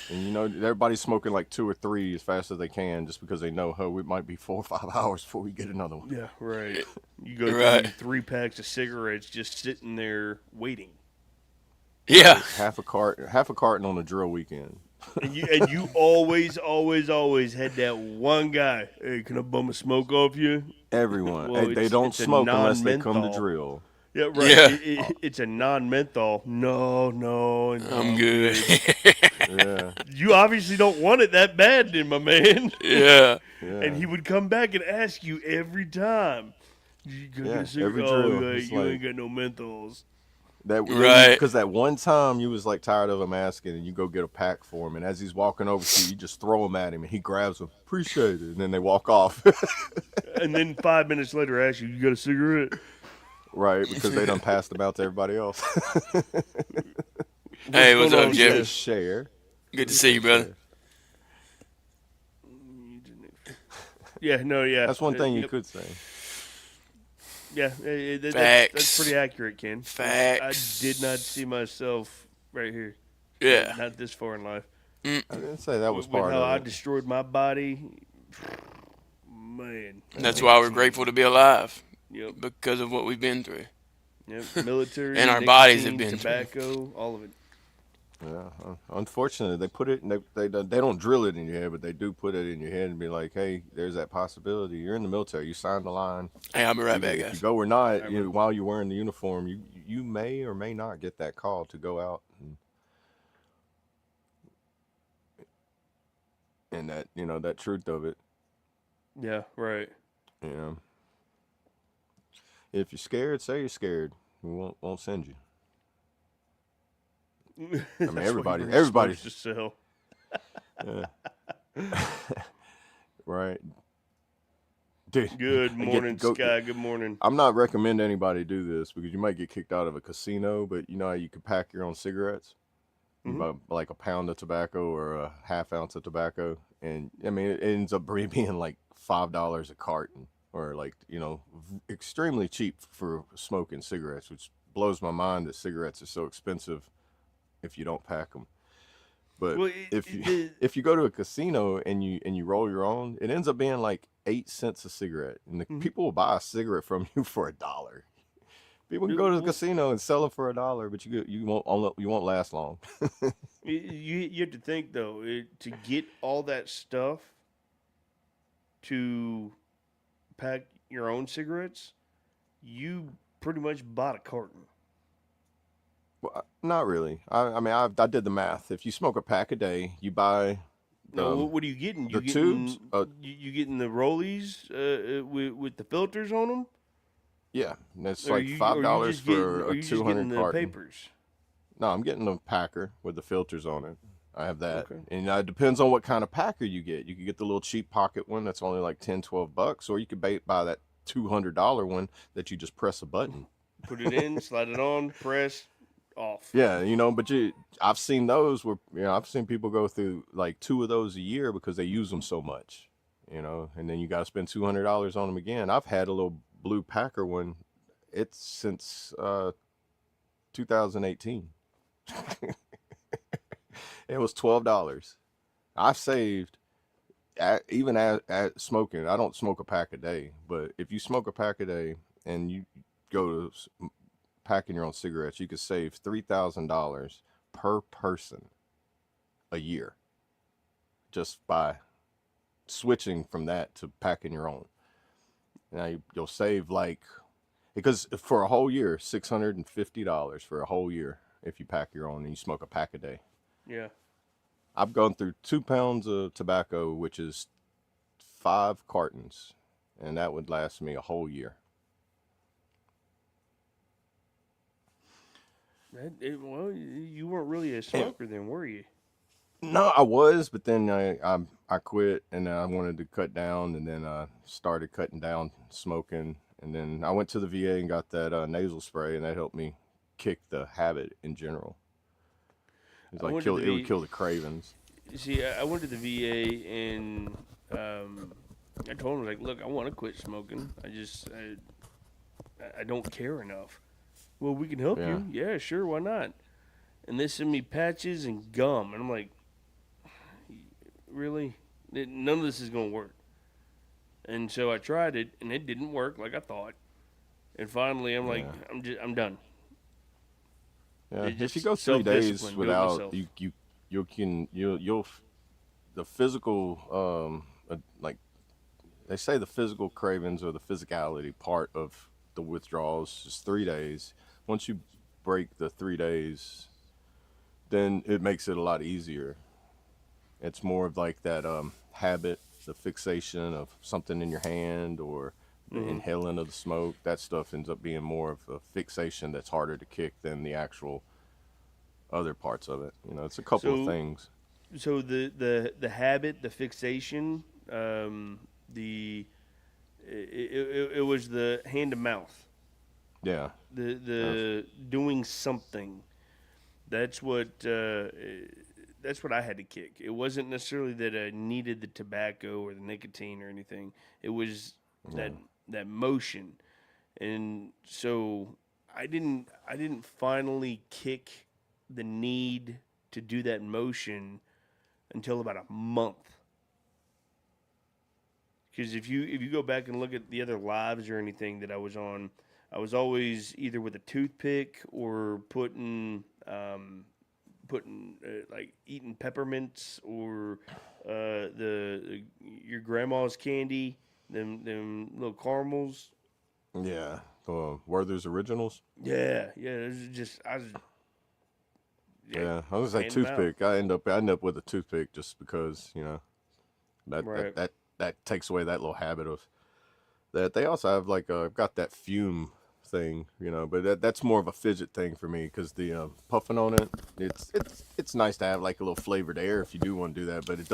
And you know, everybody's smoking like 2 or 3 as fast as they can just because they know, it might be 4 or 5 hours before we get another one. Yeah, right. You go Right. through 3 packs of cigarettes just sitting there waiting. Yeah. Half a carton on a drill weekend. And you always had that one guy. Hey, can I bum a smoke off you? Everyone. Well, Hey, they don't it's a smoke unless they come to non-menthol. drill. Yeah, right. Yeah. It's a non-menthol. No, I'm good. Yeah, You obviously don't want it that bad, then, my man. Yeah. And yeah, he would come back and ask you every time. You go get a yeah. cigarette. Every Oh, drill, it's you like ain't got no menthols. that. Then Right. because that one time you was like tired of him asking, and you go get a pack for him, and as he's walking over to you, you just throw them at him, and he grabs them. Appreciate it, and then they walk off. And then 5 minutes later, ask you, you got a cigarette? Right, because they done passed them out to everybody else. Hey, What's what's going up, on, He Jimmy? says Jeff? share. Good to He see you, says brother. share. Yeah, no, yeah. That's one thing you Yep. could say. Yeah, that's Facts. pretty accurate, Ken. I Facts. did not see myself right here. Yeah. Not this far in life. I didn't say that was With part how I of it. destroyed my body, man. That's why we're grateful to be alive Yep, because of what we've been through. yep. Military, And our bodies have nicotine, been through. tobacco, all of it. Yeah, unfortunately, they put it. They don't drill it in your head, but they do put it in your head and be like, "Hey, there's that possibility. You're in the military. You signed the line. Hey, I'll be right Either back, if you guys. go or not, Right, while you're wearing the uniform, you may or may not get that call to go out and that that truth of it. Yeah, right. You know, if you're scared, say you're scared. We won't send you. That's why he everybody- brings everybody- smokes to sell. Yeah. Right, dude. Good I get to morning, go- Sky. Good morning. I'm not recommending anybody do this because you might get kicked out of a casino, but you know how you could pack your own cigarettes? You Mhm. buy like a pound of tobacco or a half ounce of tobacco, and I mean it ends up being like $5 a carton, or like extremely cheap for smoking cigarettes, which blows my mind that cigarettes are so expensive if you don't pack them. But Well, if you go to a casino and you roll your own, it ends up being like 8 cents a cigarette, and the people will buy a cigarette from you for $1. People can go to the casino and sell them for $1, but you won't last long. you have to think though, to get all that stuff to pack your own cigarettes, you pretty much bought a carton. Well, not really. I mean, I did the math. If you smoke a pack a day, you buy No, what are you getting? the tubes. You getting the rollies with the filters on them? Yeah, and it's Or like $5 for a just 200 getting the carton. papers? No, I'm getting the packer with the filters on it. I have that. Okay. And it depends on what kind of packer you get. You can get the little cheap pocket one that's only like $10-12, or you could buy that $200 one that you just press a button. Put it in, slide it on, press, off. Yeah, but I've seen those where I've seen people go through like 2 of those a year because they use them so much, and then you got to spend $200 on them again. I've had a little blue packer one. It's since 2018. It was $12. I've saved, even at smoking. I don't smoke a pack a day, but if you smoke a pack a day and you go to packing your own cigarettes, you could save $3,000 per person a year just by switching from that to packing your own. Now you'll save because for a whole year, $650 for a whole year if you pack your own and you smoke a pack a day. Yeah. I've gone through 2 pounds of tobacco, which is 5 cartons, and that would last me a whole year. Well, you weren't really a smoker then, were you? No, I was, but then I quit, and then I wanted to cut down, and then I started cutting down smoking, and then I went to the VA and got that nasal spray, and that helped me kick the habit in general. It would kill the cravings. See, I went to the VA and I told him, like, look, I want to quit smoking. I don't care enough. Well, we can help you. Yeah, sure, why not? And they send me patches and gum, and I'm like, really? None of this is gonna work. And so I tried it, and it didn't work like I thought. And finally, I'm like, I'm done. Yeah, It's if you just go 3 days self-discipline, do it without myself. you'll the physical like they say the physical cravings or the physicality part of the withdrawals, just 3 days. Once you break the 3 days, then it makes it a lot easier. It's more of like that habit, the fixation of something in your hand or the inhaling of the smoke. That stuff ends up being more of a fixation that's harder to kick than the actual other parts of it. It's a couple of So things. so the habit, the fixation, the it was the hand to mouth, Yeah. the doing something. That's what I had to kick. It wasn't necessarily that I needed the tobacco or the nicotine or anything. It was that motion, and so I didn't finally kick the need to do that motion until about a month. Because if you go back and look at the other lives or anything that I was on, I was always either with a toothpick or like eating peppermints or your grandma's candy, them little caramels. Yeah. Werther's Originals. Yeah, it was just Yeah, I was like hand 'em out. toothpick. I end up with a toothpick just because that Right. that takes away that little habit of that. They also have like I've got that fume thing, but that's more of a fidget thing for me because the puffing on it, it's nice to have like a little flavored air if you do want to do that, but it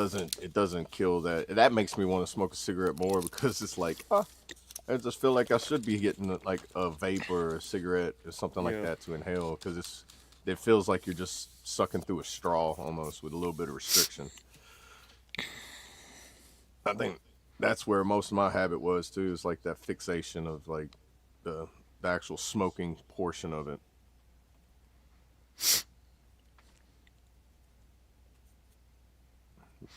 doesn't kill that. That makes me want to smoke a cigarette more because it's like I just feel like I should be getting like a vape or a cigarette or something like Yeah. that to inhale because it feels like you're just sucking through a straw almost with a little bit of restriction. I think that's where most of my habit was too, is like that fixation of like the actual smoking portion of it.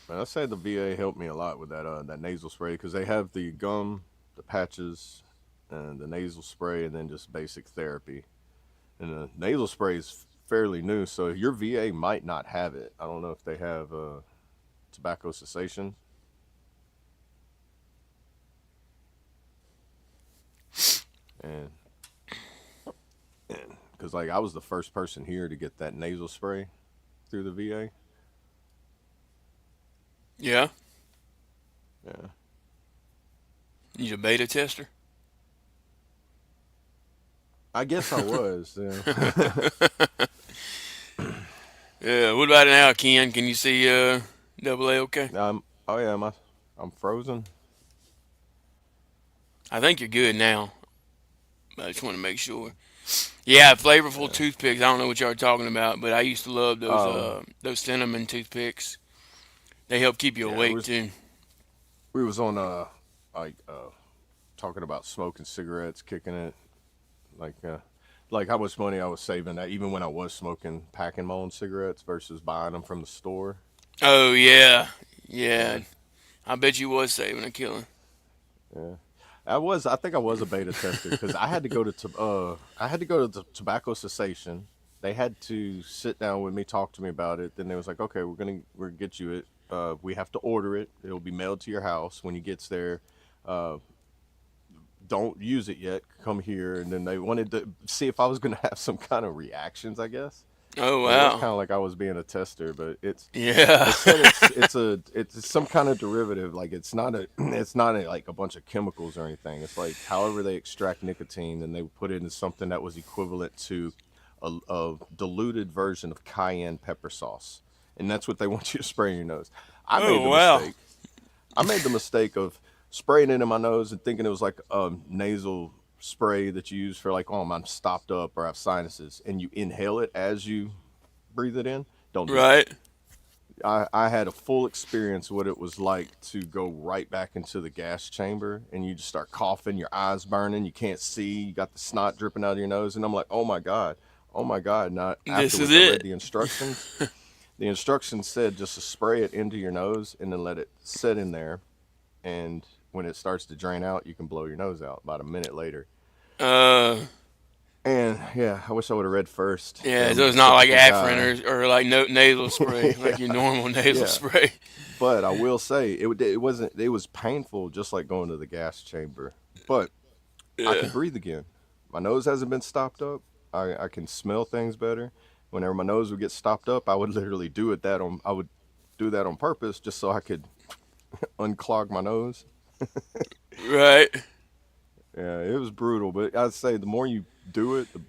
And I say the VA helped me a lot with that nasal spray because they have the gum, the patches, and the nasal spray, and then just basic therapy. And the nasal spray is fairly new, so your VA might not have it. I don't know if they have tobacco cessation. And because like I was the first person here to get that nasal spray through the VA. Yeah. Yeah. You a beta tester? I guess I was. Yeah. Yeah. What about now, Ken? Can you see double A okay? Oh yeah, I'm frozen. I think you're good now. I just want to make sure. Yeah, flavorful toothpicks. I don't know what y'all are talking about, but I used to love those cinnamon toothpicks. They help keep you Yeah, awake too. we was on like talking about smoking cigarettes, kicking it, like how much money I was saving that even when I was smoking, packing my own cigarettes versus buying them from the store. Oh yeah, yeah. Yeah. I bet you was saving a killing. Yeah. I think I was a beta tester because I had to go to the tobacco cessation. They had to sit down with me, talk to me about it. Then they was like, okay, we're gonna get you it. We have to order it. It'll be mailed to your house when it gets there. Don't use it yet. Come here. And then they wanted to see if I was gonna have some kind of reactions, I guess. Oh It was kind wow. of like I was being a tester, but Yeah. they said it's some kind of derivative. Like it's not like a bunch of chemicals or anything. It's like however they extract nicotine, and they put it in something that was equivalent to a diluted version of cayenne pepper sauce, and that's what they want you to spray in your nose. I made Oh the wow. mistake. I made the mistake of spraying it in my nose and thinking it was like a nasal spray that you use for like, oh, I'm stopped up or I have sinuses, and you inhale it as you breathe it in. Don't do that. Right. I had a full experience what it was like to go right back into the gas chamber and you just start coughing, your eyes burning, you can't see, you got the snot dripping out of your nose, and I'm like, oh my god, oh my god. Not This is afterwards, I read it. the instructions. The instructions said just to spray it into your nose and then let it sit in there, and when it starts to drain out, you can blow your nose out about a minute later. Uh, And yeah, I wish I would have read first. yeah. I'm So a it's not like typical guy. Afrin or like nasal spray, like your normal nasal Yeah, spray. but I will say it wasn't. It was painful, just like going to the gas chamber. But I Yeah. could breathe again. my nose hasn't been stopped up. I can smell things better. Whenever my nose would get stopped up, I would literally I would do that on purpose just so I could unclog my nose. Right. Yeah, it was brutal, but I'd say the more you do it, the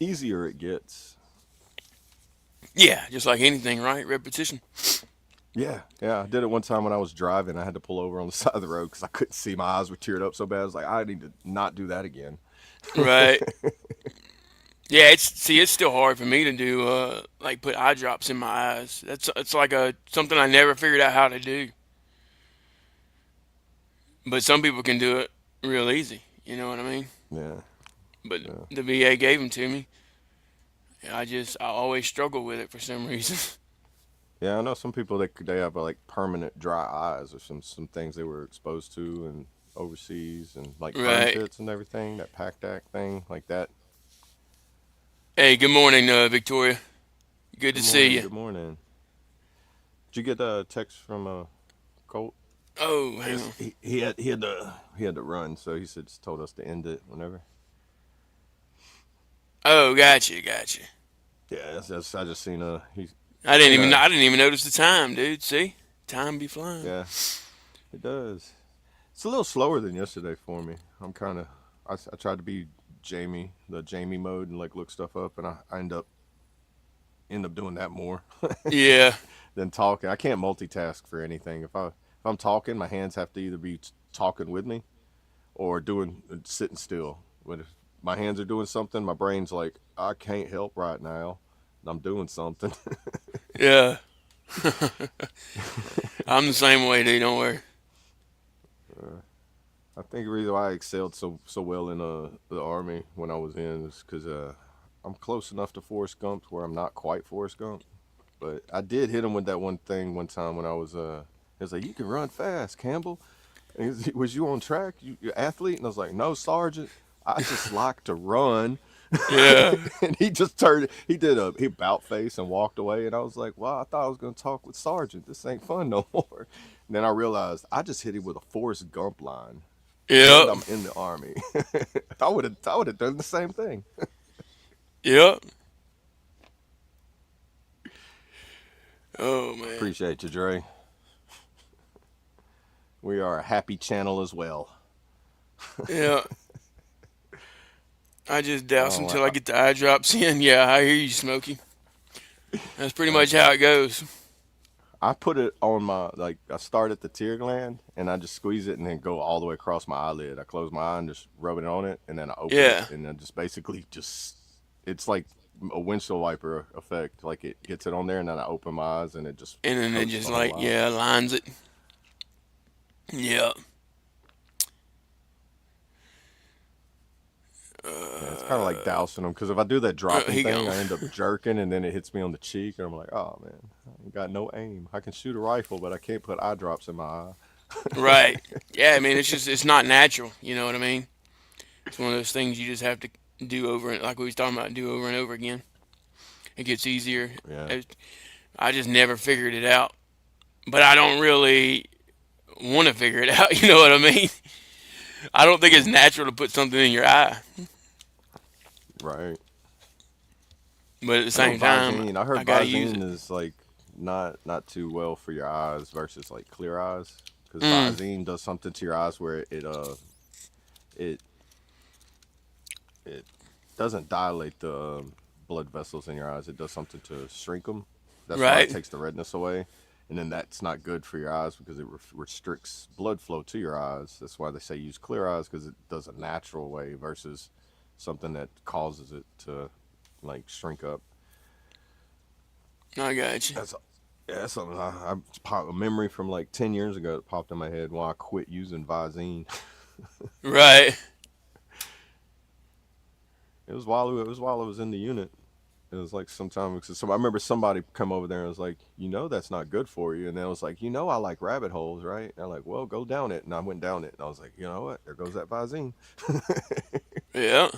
easier it gets. Yeah, just like anything, right? Repetition. Yeah, I did it one time when I was driving. I had to pull over on the side of the road because I couldn't see. My eyes were teared up so bad. I was like, I need to not do that again. Right. Yeah, it's still hard for me to do like put eye drops in my eyes. It's like a something I never figured out how to do. But some people can do it real easy. You know what I mean? Yeah, But yeah, the VA gave them to me. I always struggle with it for some reason. yeah. I know some people they have like permanent dry eyes or some things they were exposed to and overseas and like burn Right. pits and everything. That pack thing like that. Hey, good morning, Victoria. Good to Good see morning. you. Good morning. Did you get a text from Colt? Oh, hang Yes, on. he had to run, so he said just told us to end it whenever. Oh, gotcha. Yeah, I just seen he's seen I didn't even notice the time, dude. See, time be flying. yeah, it does. It's a little slower than yesterday for me. I'm kind of I tried to be the Jamie mode and like look stuff up, and I end up doing that more Yeah, than talking. I can't multitask for anything. If I'm talking, my hands have to either be talking with me or doing sitting still. When if my hands are doing something, my brain's like, I can't help right now. I'm doing something. yeah. I'm the same way, dude. Don't worry. I think the reason why I excelled so well in the army when I was in is because I'm close enough to Forrest Gump where I'm not quite Forrest Gump, but I did hit him with that one thing one time when I was he was like, you can run fast, Campbell. And was you on track? You athlete? And I was like, no, Sergeant. I just like to run. Yeah, And he about face and walked away. And I was like, well, I thought I was going to talk with Sergeant. This ain't fun no more. And then I realized I just hit him with a Forrest Gump line. And yep, I'm in the army. I would have done the same thing. yep. Oh man. Appreciate you, Dre. We are a happy channel as well. Yeah. I just douse Oh, until I get the eye drops in. Yeah, I hear you, Smokey. That's pretty much how it goes. I put it on I start at the tear gland and I just squeeze it and then go all the way across my eyelid. I close my eye and just rub it on it and then I open Yeah, it and then just basically it's like a windshield wiper effect. Like it gets it on there and then I open my eyes and it just and then it coats just the whole like eye. yeah lines it. Yeah. Yeah, it's kind of like dousing them because if I do that dropping He thing, gone. I end up jerking and then it hits me on the cheek and I'm like, oh man, I ain't got no aim. I can shoot a rifle, but I can't put eye drops in my eye. Right. Yeah, I mean it's not natural. You know what I mean? It's one of those things you just have to do over and like we was talking about, do over and over again. It gets easier. Yeah. I just never figured it out, but I don't really want to figure it out. You know what I mean? I don't think it's natural to put something in your eye, Right. but at the I know same time, Visine. I heard I gotta use Visine it. is like not too well for your eyes versus like clear eyes because Mm, Visine does something to your eyes where it it doesn't dilate the blood vessels in your eyes. It does something to shrink them. That's why it right. takes the redness away. And then that's not good for your eyes because it restricts blood flow to your eyes. That's why they say use clear eyes because it does a natural way versus something that causes it to like shrink up. I got you. That's yeah, that's something a memory from like 10 years ago that popped in my head when I quit using Visine. Right. It was while I was in the unit. It was like sometime so I remember somebody come over there and was like, that's not good for you. And then I was like, I like rabbit holes, right? And they're like, well, go down it. And I went down it. And I was like, you know what? There goes that Visine. Yeah.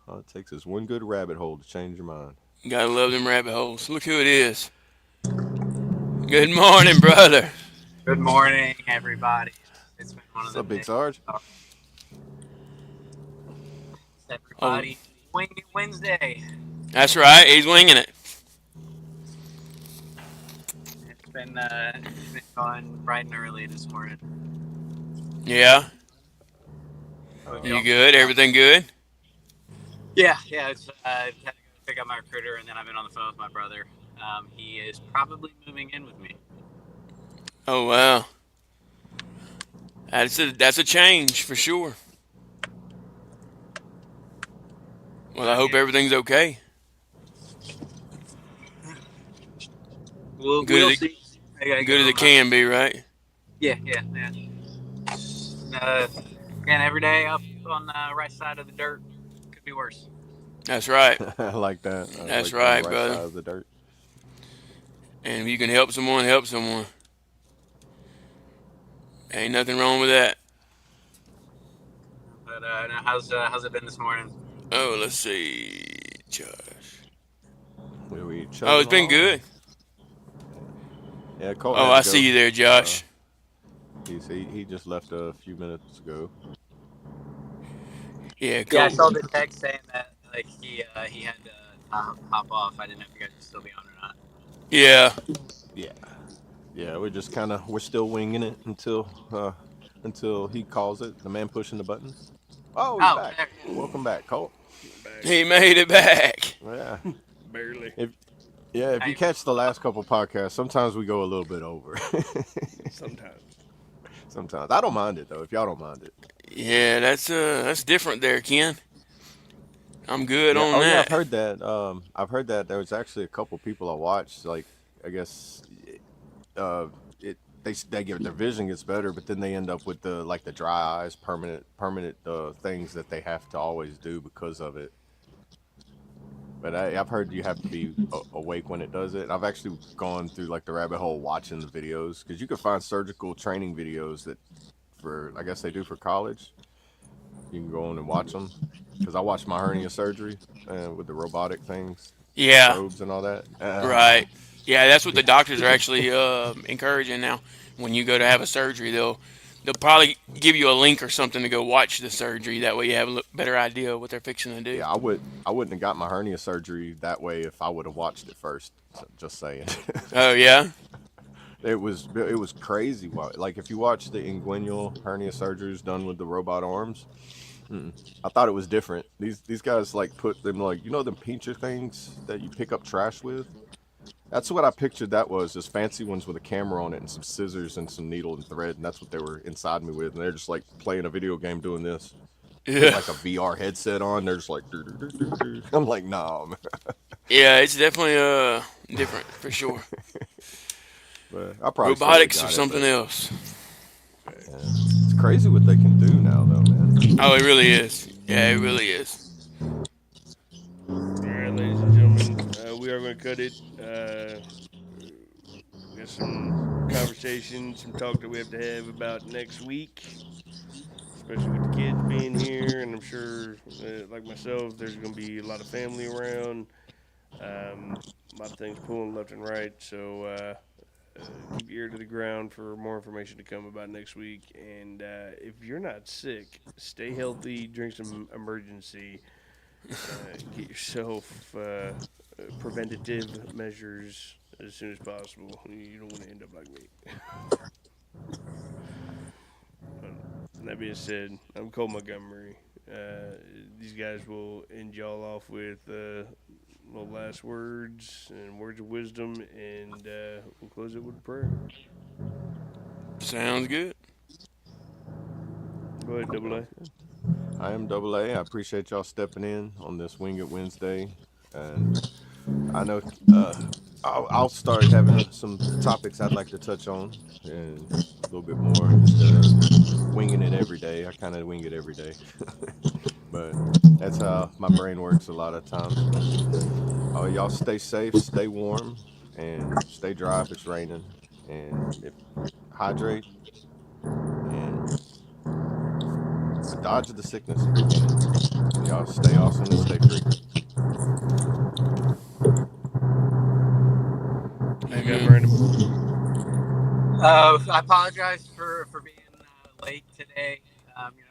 All it takes is one good rabbit hole to change your mind. Gotta love them rabbit holes. Look who it is. Good morning, brother. Good morning, everybody. It's been one of What's the up, Big days. Sarge? Oh, Everybody, Wing It Wednesday. that's right. He's winging it. It's been going bright and early this morning. Yeah. How You y'all? good? Everything good? Yeah. It's had to go pick up my recruiter, and then I've been on the phone with my brother. He is probably moving in with me. Oh wow. That's a change for sure. Well, I hope Yeah. everything's okay. Good We'll as it see. I gotta good give as it him. can be, right? Yeah. Again, every day up on the right side of the dirt. Could be worse. That's right. I like that. I That's like on the right, right brother. side of the dirt. And if you can help someone, help someone. Ain't nothing wrong with that. But now how's it been this morning? Oh, let's see, Josh. We Oh, chugging it's been along. good. Yeah, Colt Oh, had to I see go. you there, Josh. He just left a few minutes ago. Yeah, Yeah, I cool. saw the text saying that like he had to hop off. I didn't know if you guys would still be on or not. Yeah, Yeah, yeah. We're still winging it until he calls it. The man pushing the buttons. Oh, he's Oh, back. there. Welcome back, Colt. Back he made it back. Yeah. barely. If if you catch the last couple podcasts, sometimes we go a little bit over. Sometimes. Sometimes I don't mind it though. If y'all don't mind it. Yeah, that's different there, Ken. I'm good Yeah. on Oh yeah, I've that. heard that. I've heard that there was actually a couple people I watched. Like I guess, uh, they get their vision gets better, but then they end up with the dry eyes, permanent things that they have to always do because of it. But I've heard you have to be awake when it does it. I've actually gone through like the rabbit hole watching the videos because you can find surgical training videos that for I guess they do for college. You can go on and watch them because I watched my hernia surgery with the robotic things, the Yeah, probes and all that. right. Yeah, that's what the Yeah, doctors are actually encouraging now. When you go to have a surgery, they'll probably give you a link or something to go watch the surgery. That way, you have a better idea of what they're fixing to do. yeah. I wouldn't have got my hernia surgery that way if I would have watched it first. Just saying. Oh yeah, It was crazy. Like if you watch the inguinal hernia surgeries done with the robot arms, I thought it was different. These guys like put them like them pincher things that you pick up trash with. That's what I pictured. That was just fancy ones with a camera on it and some scissors and some needle and thread, and that's what they were inside me with. And they're just like playing a video game doing this with yeah, like a VR headset on. They're just like, "Dur, dur, dur, dur, dur." I'm like, nah, man. yeah. It's definitely different for sure. But I probably still would have Robotics or got it. something But else. yeah. It's crazy what they can do now, though, man. Oh, it really is. Yeah, it really is. All right, ladies and gentlemen, we are going to cut it. We got some conversation, some talk that we have to have about next week, especially with the kids being here. And I'm sure, like myself, there's going to be a lot of family around. A lot of things pulling left and right. So keep your ear to the ground for more information to come about next week. And if you're not sick, stay healthy, drink some emergency, get yourself preventative measures as soon as possible. You don't want to end up like me. That being said, I'm Cole Montgomery. These guys will end y'all off with little last words and words of wisdom, and we'll close it with a prayer. Sounds good. Go ahead, Double A. I am Double A. I appreciate y'all stepping in on this Wing It Wednesday, and I know I'll start having some topics I'd like to touch on and a little bit more instead of winging it every day. I kind of wing it every day, but that's how my brain works a lot of times. Y'all stay safe, stay warm, and stay dry if it's raining, and hydrate and dodge the sickness if you can. Y'all stay awesome and stay free. You got Amen. Brandon. I apologize for being late today.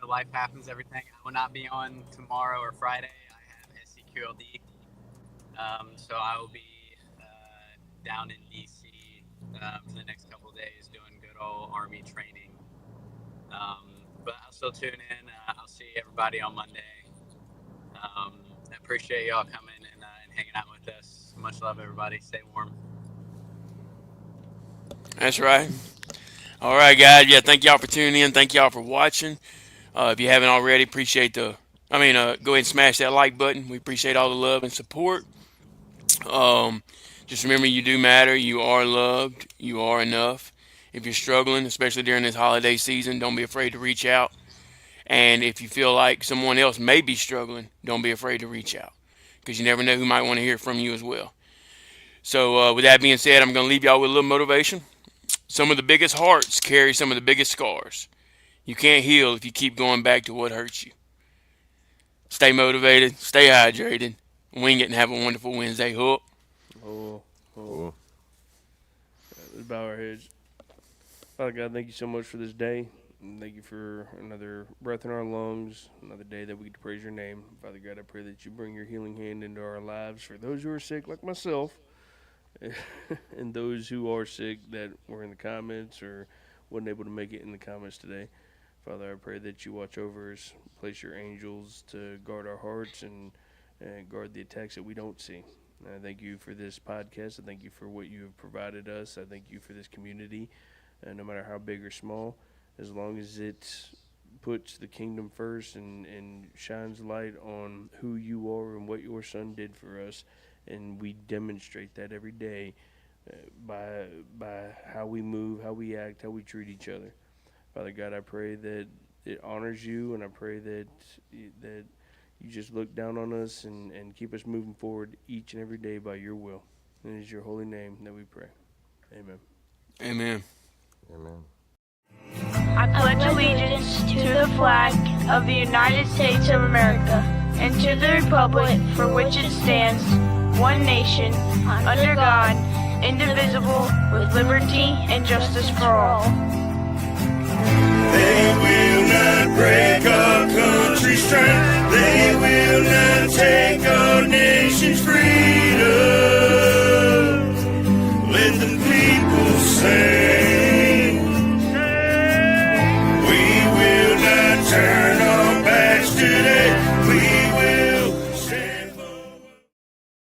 Life happens, everything. I will not be on tomorrow or Friday. I have SCQLD. So I will be down in DC for the next couple of days doing good old Army training. But I'll still tune in. I'll see everybody on Monday. I appreciate y'all coming and hanging out with us. Much love, everybody. Stay warm. That's right. All right, guys. Yeah, thank y'all for tuning in. Thank y'all for watching. If you haven't already, go ahead and smash that like button. We appreciate all the love and support. Just remember, you do matter. You are loved. You are enough. If you're struggling, especially during this holiday season, don't be afraid to reach out. And if you feel like someone else may be struggling, don't be afraid to reach out, because you never know who might want to hear from you as well. So with that being said, I'm going to leave y'all with a little motivation. Some of the biggest hearts carry some of the biggest scars. You can't heal if you keep going back to what hurts you. Stay motivated, stay hydrated, wing it, and have a wonderful Wednesday. Hook. Let's bow our heads. Father God, thank you so much for this day. And thank you for another breath in our lungs, another day that we get to praise your name. Father God, I pray that you bring your healing hand into our lives for those who are sick, like myself, and those who are sick that were in the comments or wasn't able to make it in the comments today. Father, I pray that you watch over us, place your angels to guard our hearts and guard the attacks that we don't see. I thank you for this podcast. I thank you for what you have provided us. I thank you for this community, no matter how big or small, as long as it puts the kingdom first and shines light on who you are and what your son did for us. And we demonstrate that every day by how we move, how we act, how we treat each other. Father God, I pray that it honors you, and I pray that you just look down on us and keep us moving forward each and every day by your will. And it is your holy name that we pray. Amen. Amen. Amen. I pledge allegiance to the flag of the United States of America and to the republic for which it stands, one nation, under God, indivisible, with liberty and justice for all. They will not break our country's strength. They will not take our nation's free.